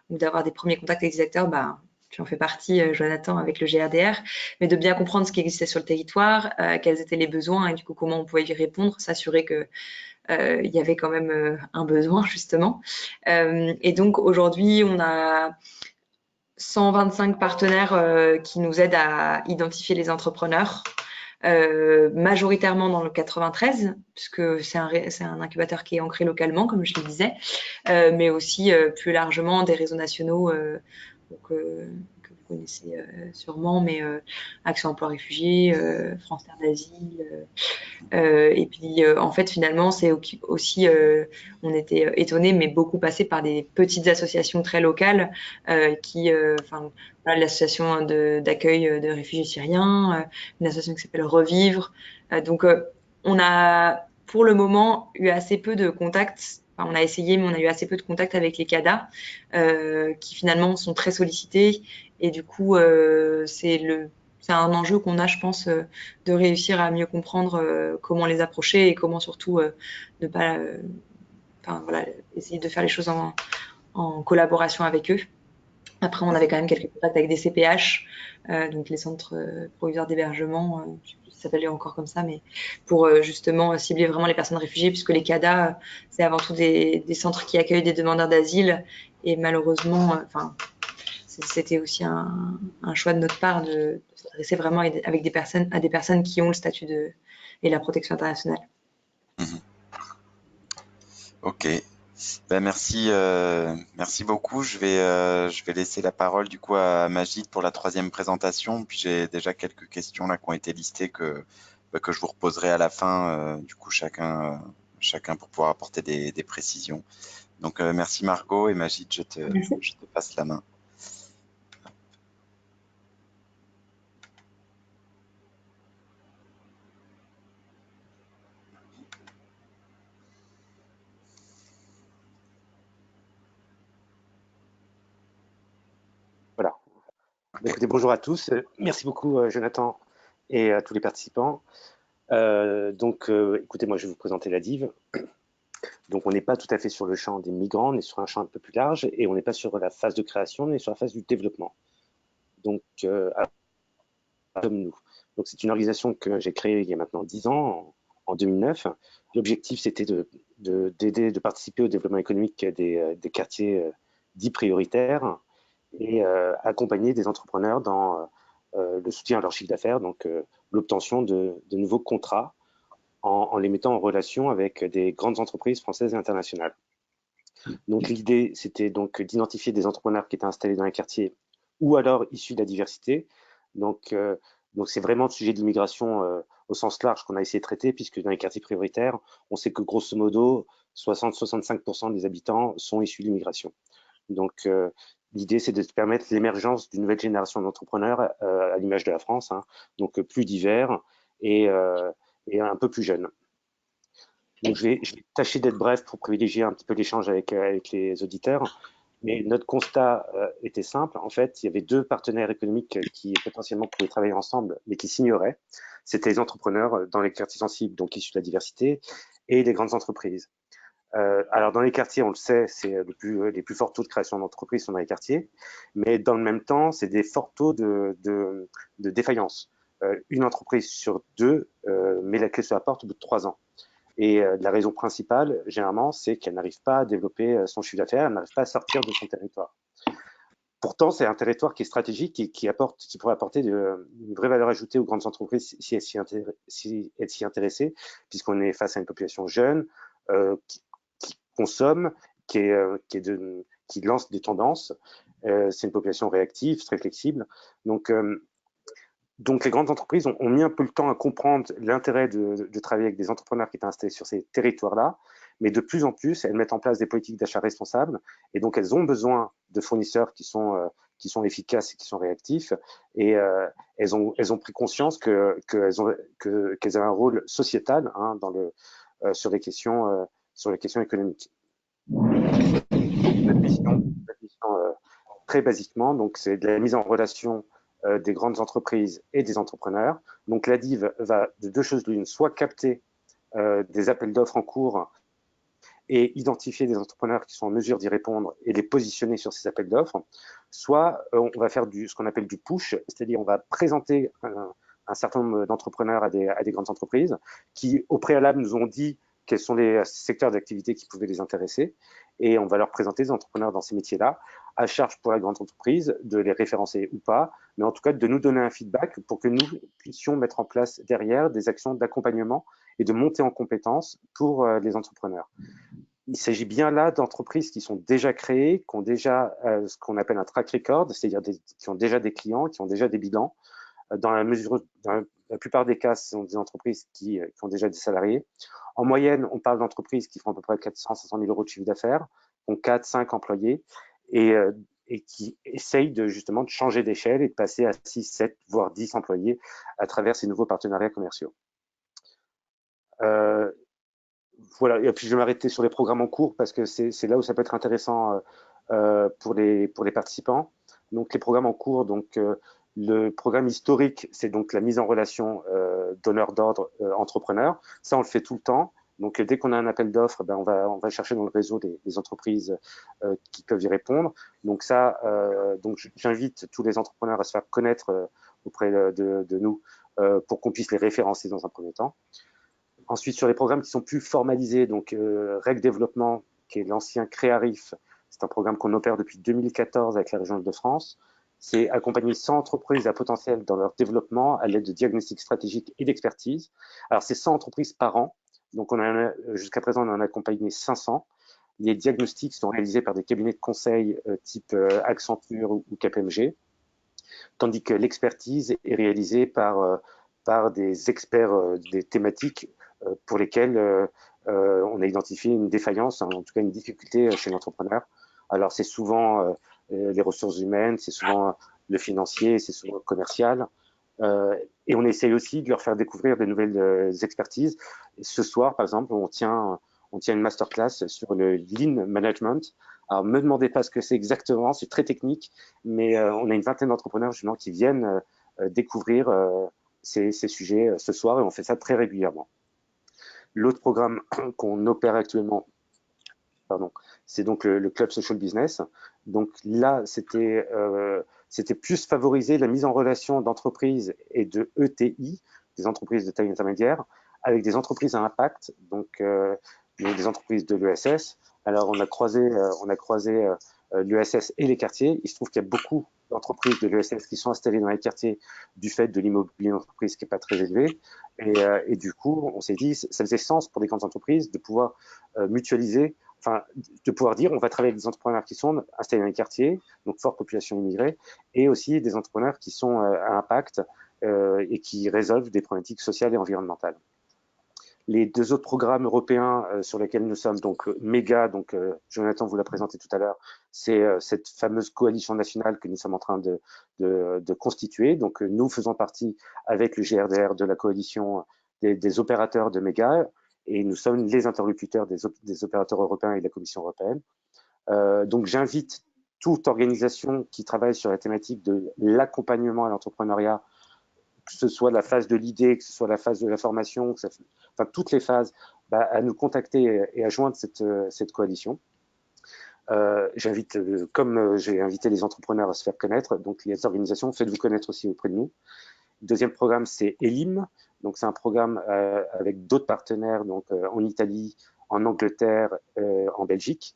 ou d'avoir des premiers contacts avec les acteurs. Bah, tu en fais partie, Jonathan, avec le GRDR, mais de bien comprendre ce qui existait sur le territoire, quels étaient les besoins et du coup comment on pouvait y répondre, s'assurer que il y avait quand même un besoin justement. Et donc aujourd'hui, on a 125 partenaires qui nous aident à identifier les entrepreneurs, majoritairement dans le 93, puisque c'est un incubateur qui est ancré localement, comme je le disais, mais aussi plus largement des réseaux nationaux donc, que vous connaissez sûrement, mais Action Emploi Réfugiés, France Terre d'Asile, et puis, en fait, finalement, c'est aussi, on était étonnés, mais beaucoup passé par des petites associations très locales qui, enfin, voilà, l'association d'accueil de réfugiés syriens, une association qui s'appelle Revivre. Donc, on a, pour le moment, eu assez peu de contacts. Enfin, on a essayé, mais on a eu assez peu de contacts avec les CADA, qui finalement sont très sollicités. Et du coup, c'est un enjeu qu'on a, je pense, de réussir à mieux comprendre comment les approcher et comment surtout ne pas, enfin voilà, essayer de faire les choses en collaboration avec eux. Après, on avait quand même quelques contacts avec des CPH, donc les centres provisoires d'hébergement, je sais plus si ça s'appelle encore comme ça, mais pour justement cibler vraiment les personnes réfugiées, puisque les CADA, c'est avant tout des centres qui accueillent des demandeurs d'asile, et malheureusement, enfin, c'était aussi un choix de notre part de s'adresser vraiment avec des personnes, à des personnes qui ont le statut et la protection internationale. Mhm. Ok. Ben merci, merci beaucoup. Je vais laisser la parole du coup à Magid pour la troisième présentation. Puis j'ai déjà quelques questions là qui ont été listées que je vous reposerai à la fin. Du coup, chacun pour pouvoir apporter des précisions. Donc merci Margot et Magid, Merci. je te passe la main. Voilà. Ok. Écoutez, bonjour à tous. Merci beaucoup, Jonathan, et à tous les participants. Écoutez, moi, je vais vous présenter la DIV. Donc, on n'est pas tout à fait sur le champ des migrants, on est sur un champ un peu plus large, et on n'est pas sur la phase de création, on est sur la phase du développement. Donc, sommes-nous. Donc, c'est une organisation que j'ai créée il y a maintenant 10 ans, en 2009. L'objectif, c'était d'aider, de participer au développement économique des quartiers dits prioritaires, et accompagner des entrepreneurs dans le soutien à leur chiffre d'affaires, donc l'obtention de nouveaux contrats en les mettant en relation avec des grandes entreprises françaises et internationales. Donc l'idée, c'était donc d'identifier des entrepreneurs qui étaient installés dans les quartiers ou alors issus de la diversité. Donc, donc c'est vraiment le sujet de l'immigration au sens large qu'on a essayé de traiter, puisque dans les quartiers prioritaires, on sait que grosso modo, 60-65% des habitants sont issus de l'immigration. Donc, l'idée, c'est de permettre l'émergence d'une nouvelle génération d'entrepreneurs à l'image de la France, hein, donc plus divers et un peu plus jeunes. Donc, je vais tâcher d'être bref pour privilégier un petit peu l'échange avec les auditeurs. Mais notre constat était simple. En fait, il y avait deux partenaires économiques qui potentiellement pouvaient travailler ensemble, mais qui s'ignoraient. C'était les entrepreneurs dans les quartiers sensibles, donc issus de la diversité, et les grandes entreprises. Alors dans les quartiers, on le sait, c'est les plus forts taux de création d'entreprises sont dans les quartiers, mais dans le même temps, c'est des forts taux de défaillance. Une entreprise sur deux met la clé sur la porte au bout de 3 ans. Et la raison principale, généralement, c'est qu'elle n'arrive pas à développer son chiffre d'affaires, elle n'arrive pas à sortir de son territoire. Pourtant, c'est un territoire qui est stratégique et qui pourrait apporter une vraie valeur ajoutée aux grandes entreprises si elles s'y intéressaient, puisqu'on est face à une population jeune qui consomme, qui lance des tendances. C'est une population réactive, très flexible. Donc les grandes entreprises ont mis un peu le temps à comprendre l'intérêt de travailler avec des entrepreneurs qui étaient installés sur ces territoires-là, mais de plus en plus, elles mettent en place des politiques d'achat responsables, et donc elles ont besoin de fournisseurs qui sont efficaces et qui sont réactifs, et elles ont pris conscience qu'elles avaient un rôle sociétal, hein, sur les questions économiques. Donc, notre mission très basiquement, donc c'est de la mise en relation des grandes entreprises et des entrepreneurs. Donc la DIV va de deux choses l'une, soit capter des appels d'offres en cours et identifier des entrepreneurs qui sont en mesure d'y répondre et les positionner sur ces appels d'offres, soit on va faire ce qu'on appelle du push, c'est-à-dire on va présenter un certain nombre d'entrepreneurs à des grandes entreprises qui, au préalable, nous ont dit quels sont les secteurs d'activité qui pouvaient les intéresser, et on va leur présenter des entrepreneurs dans ces métiers-là, à charge pour la grande entreprise de les référencer ou pas, mais en tout cas de nous donner un feedback pour que nous puissions mettre en place derrière des actions d'accompagnement et de montée en compétences pour les entrepreneurs. Il s'agit bien là d'entreprises qui sont déjà créées, qui ont déjà ce qu'on appelle un track record, c'est-à-dire qui ont déjà des clients, qui ont déjà des bilans. Dans la plupart des cas, ce sont des entreprises qui ont déjà des salariés. En moyenne, on parle d'entreprises qui font à peu près 400-500 000 euros de chiffre d'affaires, qui ont 4-5 employés et qui essayent justement de changer d'échelle et de passer à 6, 7, voire 10 employés à travers ces nouveaux partenariats commerciaux. Voilà, et puis je vais m'arrêter sur les programmes en cours parce que c'est là où ça peut être intéressant pour les participants. Donc les programmes en cours, donc le programme historique, c'est donc la mise en relation donneur d'ordre entrepreneur. Ça, on le fait tout le temps. Donc dès qu'on a un appel d'offres, ben, on va chercher dans le réseau des entreprises qui peuvent y répondre. Donc ça, donc j'invite tous les entrepreneurs à se faire connaître auprès de nous pour qu'on puisse les référencer dans un premier temps. Ensuite, sur les programmes qui sont plus formalisés, donc REC Développement, qui est l'ancien Créarif, c'est un programme qu'on opère depuis 2014 avec la région Île-de-France. C'est accompagner 100 entreprises à potentiel dans leur développement à l'aide de diagnostics stratégiques et d'expertise. Alors, c'est 100 entreprises par an. Donc, jusqu'à présent, on en a accompagné 500. Les diagnostics sont réalisés par des cabinets de conseil type Accenture ou KPMG, tandis que l'expertise est réalisée par des experts des thématiques pour lesquels on a identifié une défaillance, en tout cas une difficulté chez l'entrepreneur. Alors c'est souvent les ressources humaines, c'est souvent le financier, c'est souvent le commercial. Et on essaye aussi de leur faire découvrir de nouvelles expertises. Ce soir, par exemple, on tient une masterclass sur le Lean Management. Alors, ne me demandez pas ce que c'est exactement, c'est très technique, mais on a une vingtaine d'entrepreneurs justement qui viennent découvrir ces sujets ce soir et on fait ça très régulièrement. L'autre programme qu'on opère actuellement, c'est donc le Club Social Business. Donc là, c'était plus favoriser la mise en relation d'entreprises et de ETI, des entreprises de taille intermédiaire, avec des entreprises à impact, donc des entreprises de l'ESS. Alors on a croisé l'ESS et les quartiers. Il se trouve qu'il y a beaucoup d'entreprises de l'ESS qui sont installées dans les quartiers du fait de l'immobilier d'entreprise qui n'est pas très élevé. Et du coup, on s'est dit, ça faisait sens pour des grandes entreprises de pouvoir mutualiser, enfin, de pouvoir dire, on va travailler avec des entrepreneurs qui sont installés dans les quartiers, donc forte population immigrée, et aussi des entrepreneurs qui sont à impact et qui résolvent des problématiques sociales et environnementales. Les deux autres programmes européens sur lesquels nous sommes donc méga, donc Jonathan vous l'a présenté tout à l'heure, c'est cette fameuse coalition nationale que nous sommes en train de constituer. Donc nous faisons partie avec le GRDR de la coalition des opérateurs de méga et nous sommes les interlocuteurs des opérateurs européens et de la Commission européenne. Donc j'invite toute organisation qui travaille sur la thématique de l'accompagnement à l'entrepreneuriat, que ce soit la phase de l'idée, que ce soit la phase de la formation, enfin toutes les phases, à nous contacter et à joindre cette coalition. J'invite, comme j'ai invité les entrepreneurs à se faire connaître, donc les organisations, faites-vous connaître aussi auprès de nous. Le deuxième programme, c'est ELIM, donc c'est un programme avec d'autres partenaires, donc en Italie, en Angleterre, en Belgique.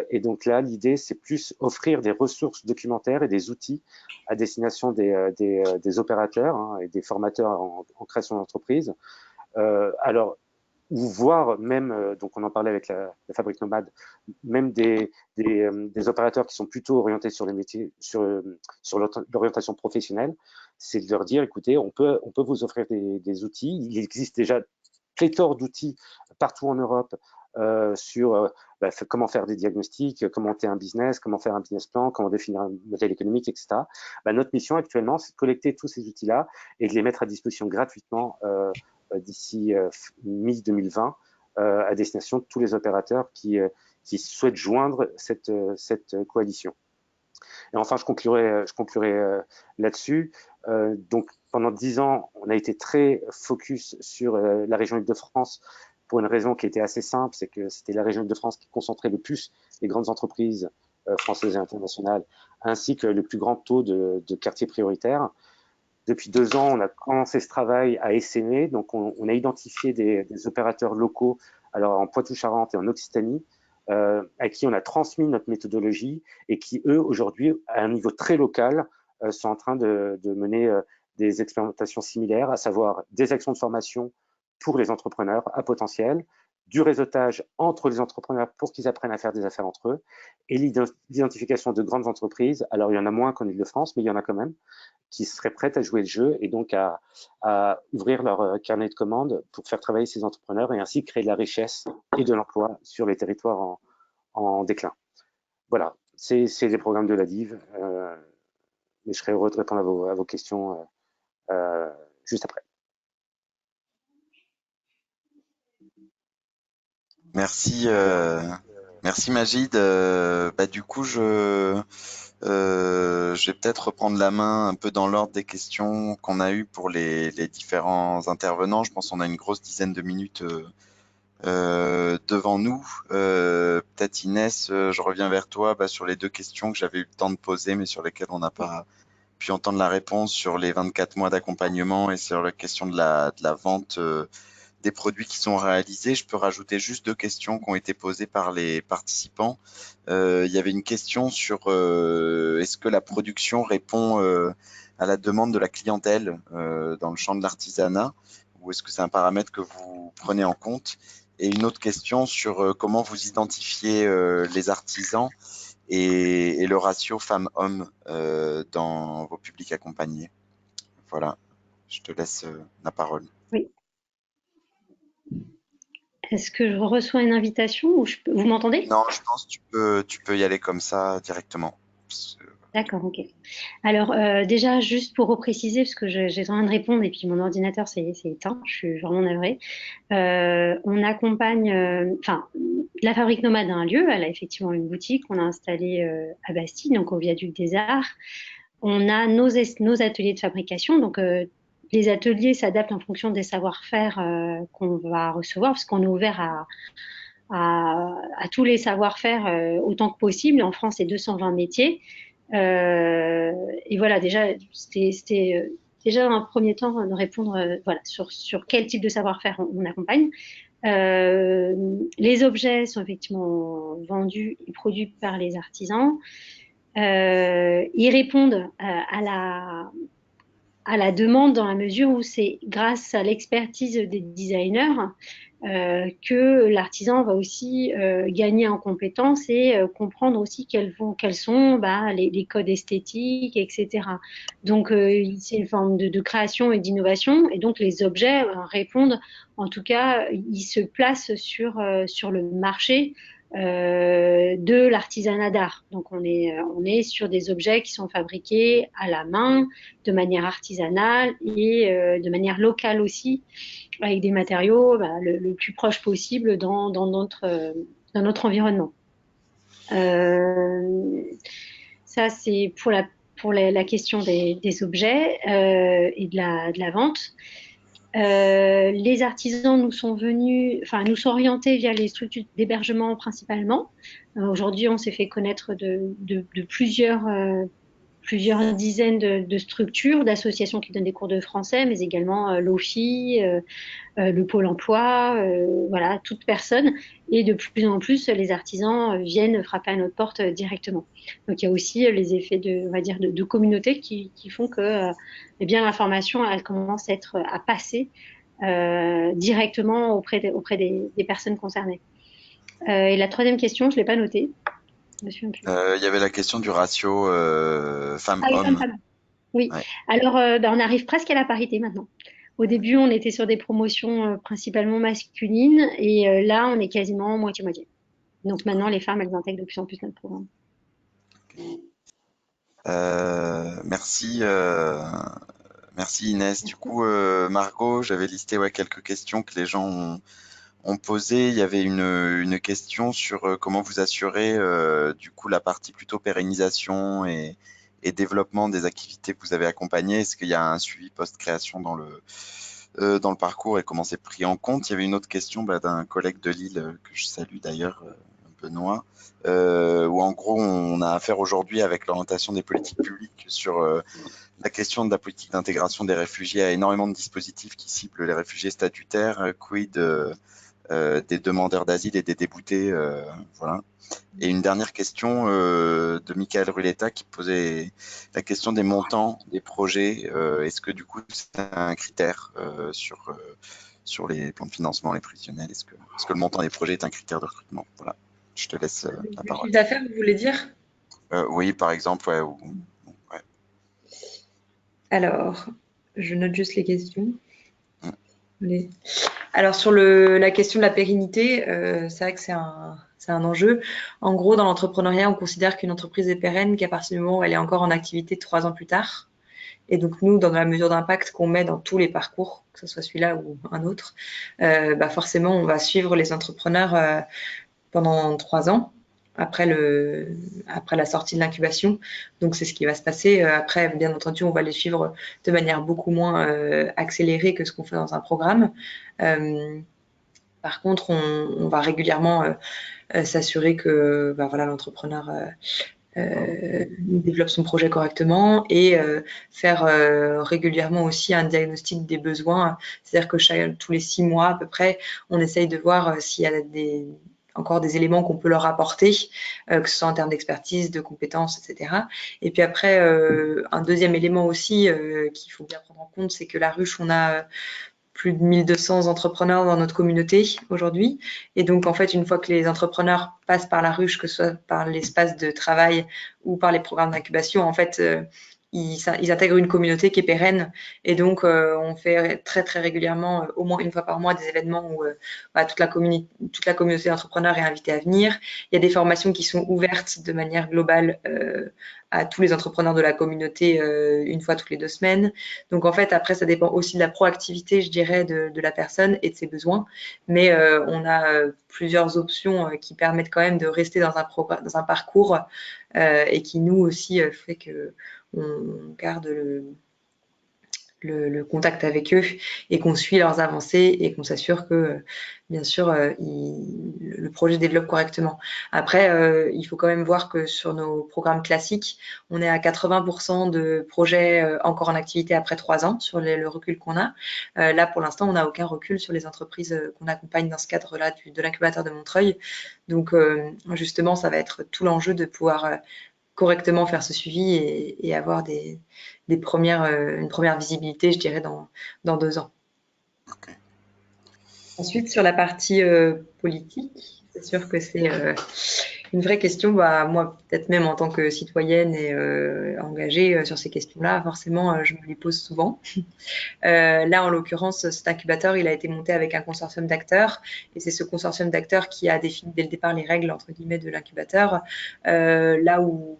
Et donc là, l'idée, c'est plus offrir des ressources documentaires et des outils à destination des opérateurs et des formateurs en création d'entreprise. Alors, ou voir même, donc on en parlait avec la Fabrique Nomade, même des opérateurs qui sont plutôt orientés sur les métiers, sur l'orientation professionnelle, c'est de leur dire, écoutez, on peut vous offrir des outils. Il existe déjà pléthore d'outils partout en Europe sur comment faire des diagnostics, comment monter un business, comment faire un business plan, comment définir un modèle économique, etc. Notre mission actuellement, c'est de collecter tous ces outils-là et de les mettre à disposition gratuitement d'ici mi-2020 à destination de tous les opérateurs qui souhaitent joindre cette coalition. Et enfin, je conclurai là-dessus. Donc, pendant 10 ans, on a été très focus sur la région Île-de-France pour une raison qui était assez simple, c'est que c'était la région Île-de-France qui concentrait le plus les grandes entreprises françaises et internationales, ainsi que le plus grand taux de quartiers prioritaires. Depuis 2 ans, on a commencé ce travail à essaimer, donc on a identifié des opérateurs locaux, alors en Poitou-Charentes et en Occitanie, à qui on a transmis notre méthodologie et qui, eux, aujourd'hui, à un niveau très local, sont en train de mener des expérimentations similaires, à savoir des actions de formation pour les entrepreneurs à potentiel, du réseautage entre les entrepreneurs pour qu'ils apprennent à faire des affaires entre eux, et l'identification de grandes entreprises. Alors, il y en a moins qu'en Ile-de-France, mais il y en a quand même, qui seraient prêtes à jouer le jeu et donc à ouvrir leur carnet de commandes pour faire travailler ces entrepreneurs et ainsi créer de la richesse et de l'emploi sur les territoires en déclin. Voilà, c'est les programmes de la DIV. Mais je serais heureux de répondre à vos questions juste après. Merci, merci Magid. Du coup, je vais peut-être reprendre la main un peu dans l'ordre des questions qu'on a eues pour les différents intervenants. Je pense qu'on a une grosse dizaine de minutes devant nous. Peut-être Inès, je reviens vers toi sur les 2 questions que j'avais eu le temps de poser, mais sur lesquelles on n'a pas pu entendre la réponse sur les 24 mois d'accompagnement et sur la question de la vente des produits qui sont réalisés. Je peux rajouter juste 2 questions qui ont été posées par les participants. Il y avait une question sur est-ce que la production répond à la demande de la clientèle dans le champ de l'artisanat, ou est-ce que c'est un paramètre que vous prenez en compte? Et une autre question sur comment vous identifiez les artisans et le ratio femmes-hommes dans vos publics accompagnés. Voilà, je te laisse la parole. Oui. Est-ce que je reçois une invitation ou vous m'entendez? Non, je pense que tu peux y aller comme ça directement. D'accord, ok. Alors déjà, juste pour repréciser, parce que j'ai besoin de répondre et puis mon ordinateur, ça y est, c'est éteint, je suis vraiment navrée. On accompagne, enfin, la Fabrique Nomade a un lieu, elle a effectivement une boutique qu'on a installée à Bastille, donc au Viaduc des Arts. On a nos ateliers de fabrication, donc les ateliers s'adaptent en fonction des savoir-faire qu'on va recevoir, parce qu'on est ouvert à tous les savoir-faire autant que possible. En France, c'est 220 métiers. Et voilà, déjà, c'était déjà dans un premier temps de répondre voilà, sur quel type de savoir-faire on accompagne. Les objets sont effectivement vendus et produits par les artisans. Ils répondent à la demande dans la mesure où c'est grâce à l'expertise des designers que l'artisan va aussi gagner en compétences et comprendre aussi quels sont les codes esthétiques, etc. Donc, c'est une forme de création et d'innovation. Et donc, les objets répondent, en tout cas, ils se placent sur le marché de l'artisanat d'art. Donc, on est sur des objets qui sont fabriqués à la main, de manière artisanale et de manière locale aussi, avec des matériaux le plus proche possible dans notre environnement. Ça, c'est pour la question des objets et de la vente. Les artisans nous sont orientés via les structures d'hébergement principalement. Aujourd'hui, on s'est fait connaître de plusieurs dizaines de structures, d'associations qui donnent des cours de français, mais également l'OFI, le Pôle emploi, voilà, toute personne. Et de plus en plus, les artisans viennent frapper à notre porte directement. Donc il y a aussi les effets on va dire, de communauté qui font que eh bien, l'information, elle commence à passer directement auprès des personnes concernées. Et la 3e question, je ne l'ai pas notée. Il y avait la question du ratio femmes-hommes. Femme. Oui. Ouais. Alors, on arrive presque à la parité maintenant. Au début, on était sur des promotions principalement masculines et là, on est quasiment moitié-moitié. Donc maintenant, les femmes, elles intègrent de plus en plus notre programme. Merci, merci Inès. Du coup, Margot, j'avais listé quelques questions que les gens on posait, il y avait une question sur comment vous assurez du coup la partie plutôt pérennisation et développement des activités que vous avez accompagnées. Est-ce qu'il y a un suivi post-création dans le parcours et comment c'est pris en compte? Il y avait une autre question d'un collègue de Lille que je salue d'ailleurs, Benoît, où en gros on a affaire aujourd'hui avec l'orientation des politiques publiques sur la question de la politique d'intégration des réfugiés à énormément de dispositifs qui ciblent les réfugiés statutaires, quid des demandeurs d'asile et des déboutés, voilà. Et une dernière question de Michael Ruletta qui posait la question des montants des projets. Est-ce que du coup c'est un critère sur les plans de financement, les prévisionnels? Est-ce que le montant des projets est un critère de recrutement? Voilà, je te laisse la Le parole. chiffre d'affaires, vous voulez dire? Oui, par exemple, ouais. Ouais. Alors, je note juste les questions. Mm. Alors, sur la question de la pérennité, c'est vrai que c'est un enjeu. En gros, dans l'entrepreneuriat, on considère qu'une entreprise est pérenne qu'à partir du moment où elle est encore en activité 3 ans plus tard. Et donc, nous, dans la mesure d'impact qu'on met dans tous les parcours, que ce soit celui-là ou un autre, forcément, on va suivre les entrepreneurs pendant 3 ans après la sortie de l'incubation. Donc, c'est ce qui va se passer. Après, bien entendu, on va les suivre de manière beaucoup moins accélérée que ce qu'on fait dans un programme. Par contre, on va régulièrement s'assurer que l'entrepreneur développe son projet correctement et faire régulièrement aussi un diagnostic des besoins. C'est-à-dire que tous les 6 mois à peu près, on essaye de voir s'il y a encore des éléments qu'on peut leur apporter, que ce soit en termes d'expertise, de compétences, etc. Et puis après, un deuxième élément aussi qu'il faut bien prendre en compte, c'est que la ruche, on a plus de 1200 entrepreneurs dans notre communauté aujourd'hui. Et donc, en fait, une fois que les entrepreneurs passent par la ruche, que ce soit par l'espace de travail ou par les programmes d'incubation, en fait, ils intègrent une communauté qui est pérenne. Et donc, on fait très, très régulièrement, au moins une fois par mois, des événements où toute la communauté d'entrepreneurs est invitée à venir. Il y a des formations qui sont ouvertes de manière globale à tous les entrepreneurs de la communauté une fois toutes les 2 semaines. Donc, en fait, après, ça dépend aussi de la proactivité, je dirais, de la personne et de ses besoins. Mais on a plusieurs options qui permettent quand même de rester dans un parcours et qui, nous aussi, fait que on garde le contact avec eux et qu'on suit leurs avancées et qu'on s'assure que, bien sûr, le projet développe correctement. Après, il faut quand même voir que sur nos programmes classiques, on est à 80% de projets encore en activité après 3 ans sur le recul qu'on a. Là, pour l'instant, on n'a aucun recul sur les entreprises qu'on accompagne dans ce cadre-là de l'incubateur de Montreuil. Donc, justement, ça va être tout l'enjeu de pouvoir correctement faire ce suivi et avoir une première visibilité, je dirais, dans 2 ans. Okay. Ensuite, sur la partie politique, c'est sûr que c'est une vraie question. Moi, peut-être même en tant que citoyenne et engagée sur ces questions-là, forcément, je me les pose souvent. Là, en l'occurrence, cet incubateur, il a été monté avec un consortium d'acteurs, et c'est ce consortium d'acteurs qui a défini dès le départ les règles, entre guillemets, de l'incubateur. Là où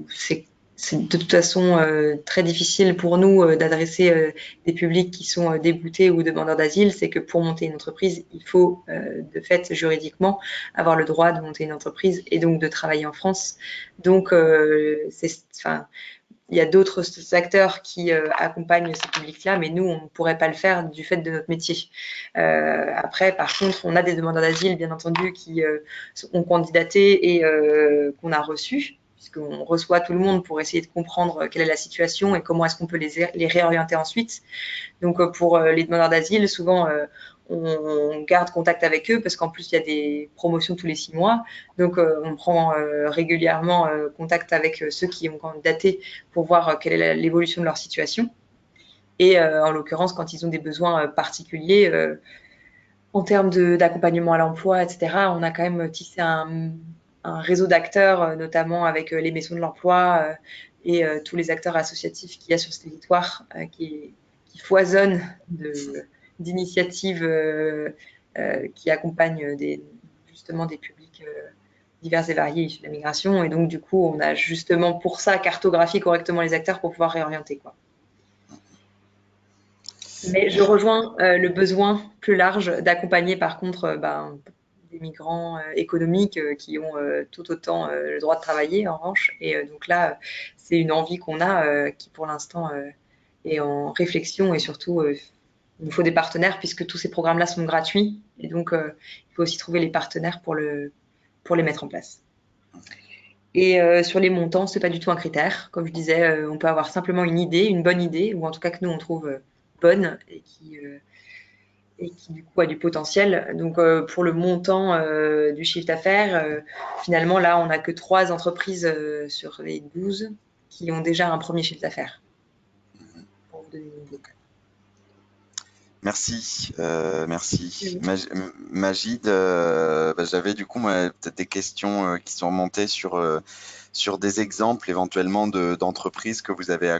c'est de toute façon très difficile pour nous d'adresser des publics qui sont déboutés ou demandeurs d'asile, c'est que pour monter une entreprise, il faut de fait juridiquement avoir le droit de monter une entreprise et donc de travailler en France. Donc, il y a d'autres acteurs qui accompagnent ces publics-là, mais nous, on ne pourrait pas le faire du fait de notre métier. Après, par contre, on a des demandeurs d'asile, bien entendu, qui ont candidaté et qu'on a reçus, puisqu'on reçoit tout le monde pour essayer de comprendre quelle est la situation et comment est-ce qu'on peut les réorienter ensuite. Donc, pour les demandeurs d'asile, souvent, on garde contact avec eux parce qu'en plus, il y a des promotions tous les 6 mois. Donc, on prend régulièrement contact avec ceux qui ont candidaté pour voir quelle est l'évolution de leur situation. Et en l'occurrence, quand ils ont des besoins particuliers en termes d'accompagnement à l'emploi, etc., on a quand même tissé un réseau d'acteurs, notamment avec les maisons de l'emploi et tous les acteurs associatifs qu'il y a sur ce territoire qui foisonnent d'initiatives qui accompagnent justement des publics divers et variés issus de la migration. Et donc, du coup, on a justement pour ça cartographié correctement les acteurs pour pouvoir réorienter, quoi. Mais je rejoins le besoin plus large d'accompagner par contre des migrants économiques qui ont tout autant le droit de travailler en revanche. Et donc là, c'est une envie qu'on a qui pour l'instant est en réflexion et surtout il nous faut des partenaires puisque tous ces programmes-là sont gratuits et donc il faut aussi trouver les partenaires pour les mettre en place. Et sur les montants, c'est pas du tout un critère. Comme je disais, on peut avoir simplement une idée, une bonne idée, ou en tout cas que nous on trouve bonne et qui du coup a du potentiel. Donc pour le montant du chiffre d'affaires, finalement là on n'a que 3 entreprises sur les 12 qui ont déjà un premier chiffre d'affaires. Pour vous donner une idée. Merci, merci. Magid, j'avais du coup peut-être des questions qui sont remontées sur des exemples éventuellement d'entreprises que vous avez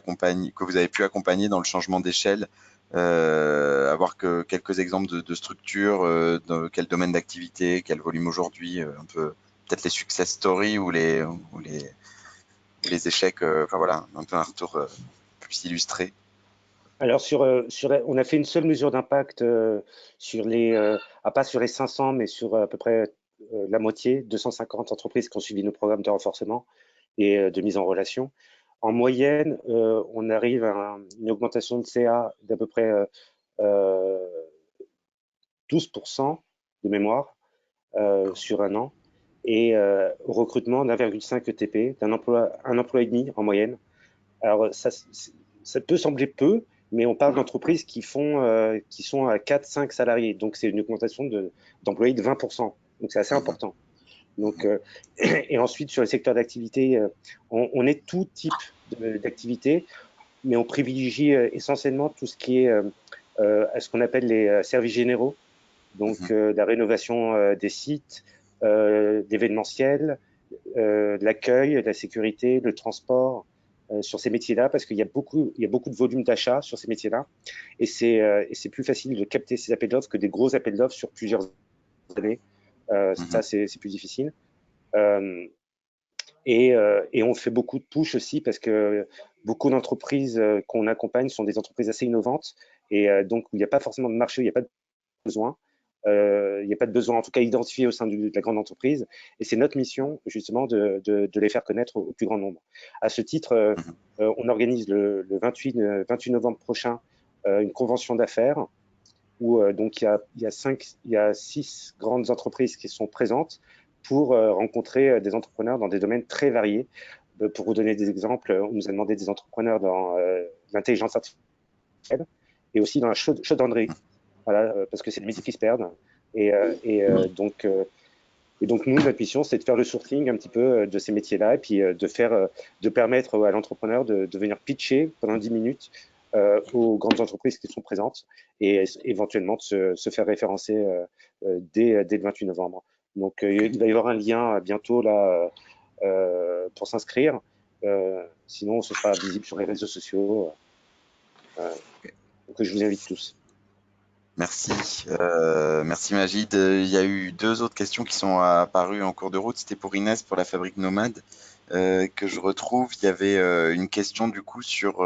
pu accompagner dans le changement d'échelle. Avoir que quelques exemples de structures, dans quel domaine d'activité, quel volume aujourd'hui, un peu peut-être les success stories ou les échecs, enfin voilà, un peu un retour plus illustré. Alors, on a fait une seule mesure d'impact pas sur les 500, mais sur à peu près la moitié, 250 entreprises qui ont suivi nos programmes de renforcement et de mise en relation. En moyenne, on arrive à une augmentation de CA d'à peu près 12% de mémoire sur un an et au recrutement d'1,5 ETP, un emploi et demi en moyenne. Alors, ça peut sembler peu, mais on parle d'entreprises qui sont à 4-5 salariés. Donc, c'est une augmentation d'employés de 20%. Donc, c'est assez important. Donc, et ensuite, sur le secteur d'activité, on est tout type d'activité, mais on privilégie essentiellement tout ce qui est ce qu'on appelle les services généraux. Donc, la rénovation des sites, l'événementiel, l'accueil, la sécurité, le transport, sur ces métiers-là, parce qu'il y a beaucoup de volume d'achat sur ces métiers-là, et c'est plus facile de capter ces appels d'offres que des gros appels d'offres sur plusieurs années. Ça, c'est plus difficile. Et on fait beaucoup de push aussi parce que beaucoup d'entreprises qu'on accompagne sont des entreprises assez innovantes et donc il n'y a pas forcément de marché, il n'y a pas de besoin. Il n'y a pas de besoin, en tout cas, identifié au sein de la grande entreprise. Et c'est notre mission, justement, de les faire connaître au plus grand nombre. À ce titre, on organise le 28 novembre prochain une convention d'affaires où donc il y a 6 grandes entreprises qui sont présentes pour rencontrer des entrepreneurs dans des domaines très variés. Pour vous donner des exemples, on nous a demandé des entrepreneurs dans l'intelligence artificielle et aussi dans la chaudronnerie. Voilà, parce que c'est des métiers qui se perdent. Donc, nous, notre mission, c'est de faire le sourcing un petit peu de ces métiers-là et puis de permettre à l'entrepreneur de venir pitcher pendant 10 minutes aux grandes entreprises qui sont présentes et éventuellement de se faire référencer dès le 28 novembre. Donc, il va y avoir un lien bientôt là pour s'inscrire. Sinon, ce sera visible sur les réseaux sociaux. Donc, je vous invite tous. Merci, merci Magid. Il y a eu 2 autres questions qui sont apparues en cours de route. C'était pour Inès, pour la Fabrique Nomade, que je retrouve. Il y avait une question du coup sur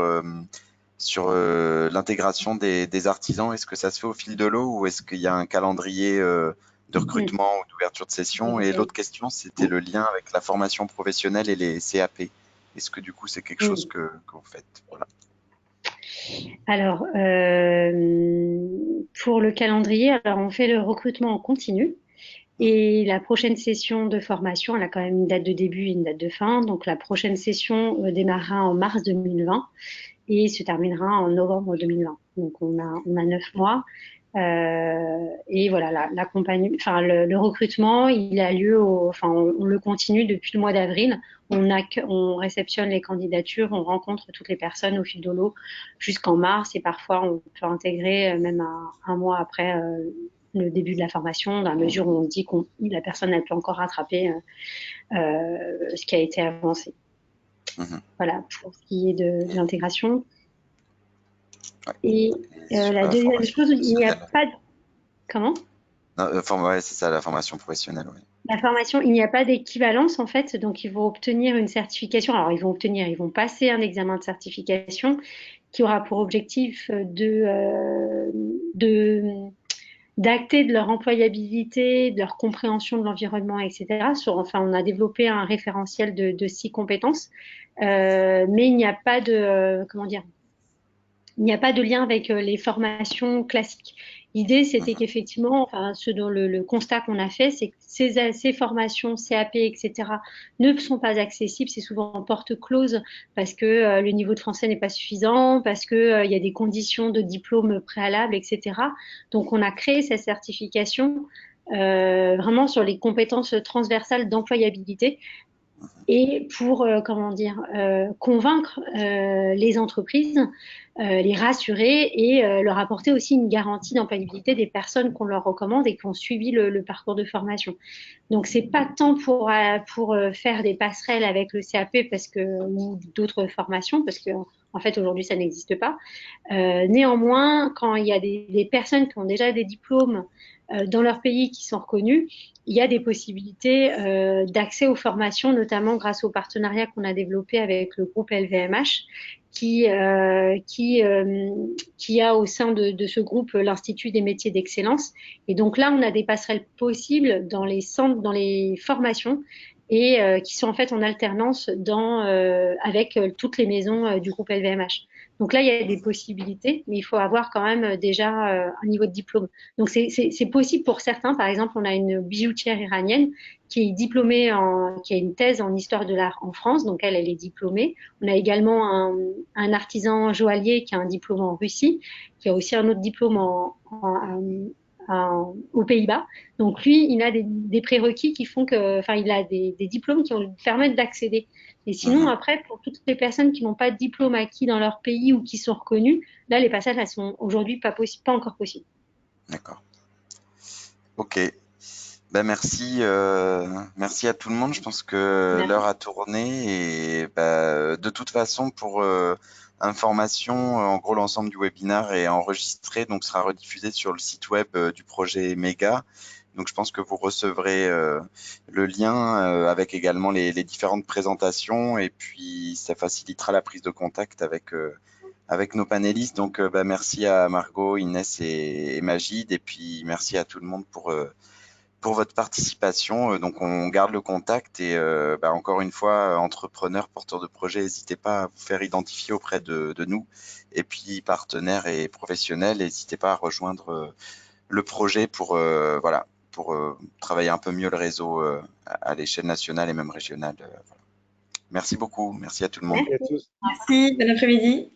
l'intégration des artisans. Est-ce que ça se fait au fil de l'eau ou est-ce qu'il y a un calendrier de recrutement ou d'ouverture de session? Et l'autre question, c'était le lien avec la formation professionnelle et les CAP. Est-ce que du coup, c'est quelque chose que vous faites? Voilà. Alors, pour le calendrier, alors on fait le recrutement en continu. Et la prochaine session de formation, elle a quand même une date de début et une date de fin. Donc, la prochaine session démarrera en mars 2020 et se terminera en novembre 2020. Donc, on a 9 mois. Et voilà, le recrutement, il a lieu, on le continue depuis le mois d'avril. On réceptionne les candidatures, on rencontre toutes les personnes au fil de l'eau jusqu'en mars et parfois on peut intégrer même un mois après le début de la formation, dans la mesure où on dit que la personne n'a pu encore rattraper ce qui a été avancé. Voilà, pour ce qui est de l'intégration. Ouais. Et la deuxième chose, il n'y a pas de... Comment? Ouais, c'est ça, la formation professionnelle. Ouais. La formation, il n'y a pas d'équivalence en fait, donc ils vont obtenir une certification. Alors ils vont passer un examen de certification qui aura pour objectif d'acter de leur employabilité, de leur compréhension de l'environnement, etc. Enfin, on a développé un référentiel de 6 compétences, mais il n'y a pas de, comment dire, il n'y a pas de lien avec les formations classiques. L'idée, c'était qu'effectivement, enfin, le constat qu'on a fait, c'est que ces formations CAP, etc., ne sont pas accessibles. C'est souvent en porte close parce que le niveau de français n'est pas suffisant, parce que il y a des conditions de diplôme préalables, etc. Donc, on a créé cette certification vraiment sur les compétences transversales d'employabilité et pour comment dire convaincre les entreprises, les rassurer et leur apporter aussi une garantie d'employabilité des personnes qu'on leur recommande et qui ont suivi le parcours de formation. Donc c'est pas tant pour faire des passerelles avec le CAP parce que ou d'autres formations parce que en fait aujourd'hui ça n'existe pas. Néanmoins, quand il y a des personnes qui ont déjà des diplômes dans leur pays qui sont reconnus, il y a des possibilités d'accès aux formations, notamment grâce au partenariat qu'on a développé avec le groupe LVMH, qui a au sein de ce groupe l'Institut des métiers d'excellence. Et donc là, on a des passerelles possibles dans les centres, dans les formations, et qui sont en fait en alternance avec toutes les maisons du groupe LVMH. Donc là, il y a des possibilités, mais il faut avoir quand même déjà un niveau de diplôme. Donc c'est possible pour certains. Par exemple, on a une bijoutière iranienne qui est diplômée qui a une thèse en histoire de l'art en France, donc elle est diplômée. On a également un artisan joaillier qui a un diplôme en Russie, qui a aussi un autre diplôme aux Pays-Bas. Donc lui, il a des prérequis qui font que, enfin, il a des diplômes qui vont lui permettre d'accéder. Et sinon, après, pour toutes les personnes qui n'ont pas de diplôme acquis dans leur pays ou qui sont reconnues, là, les passages, elles sont aujourd'hui pas encore possibles. D'accord. Ok. Ben merci, merci à tout le monde. Je pense que Merci. l'heure a tourné et de toute façon, pour information, en gros, l'ensemble du webinaire est enregistré, donc sera rediffusé sur le site web du projet Méga. Donc, je pense que vous recevrez le lien avec également les différentes présentations et puis ça facilitera la prise de contact avec nos panélistes. Donc, merci à Margot, Inès et Magid et puis merci à tout le monde pour votre participation. Donc, on garde le contact et encore une fois, entrepreneurs, porteurs de projets, n'hésitez pas à vous faire identifier auprès de nous. Et puis, partenaires et professionnels, n'hésitez pas à rejoindre le projet pour travailler un peu mieux le réseau à l'échelle nationale et même régionale. Voilà. Merci beaucoup. Merci à tout le monde. Merci à tous. Merci, bon après-midi.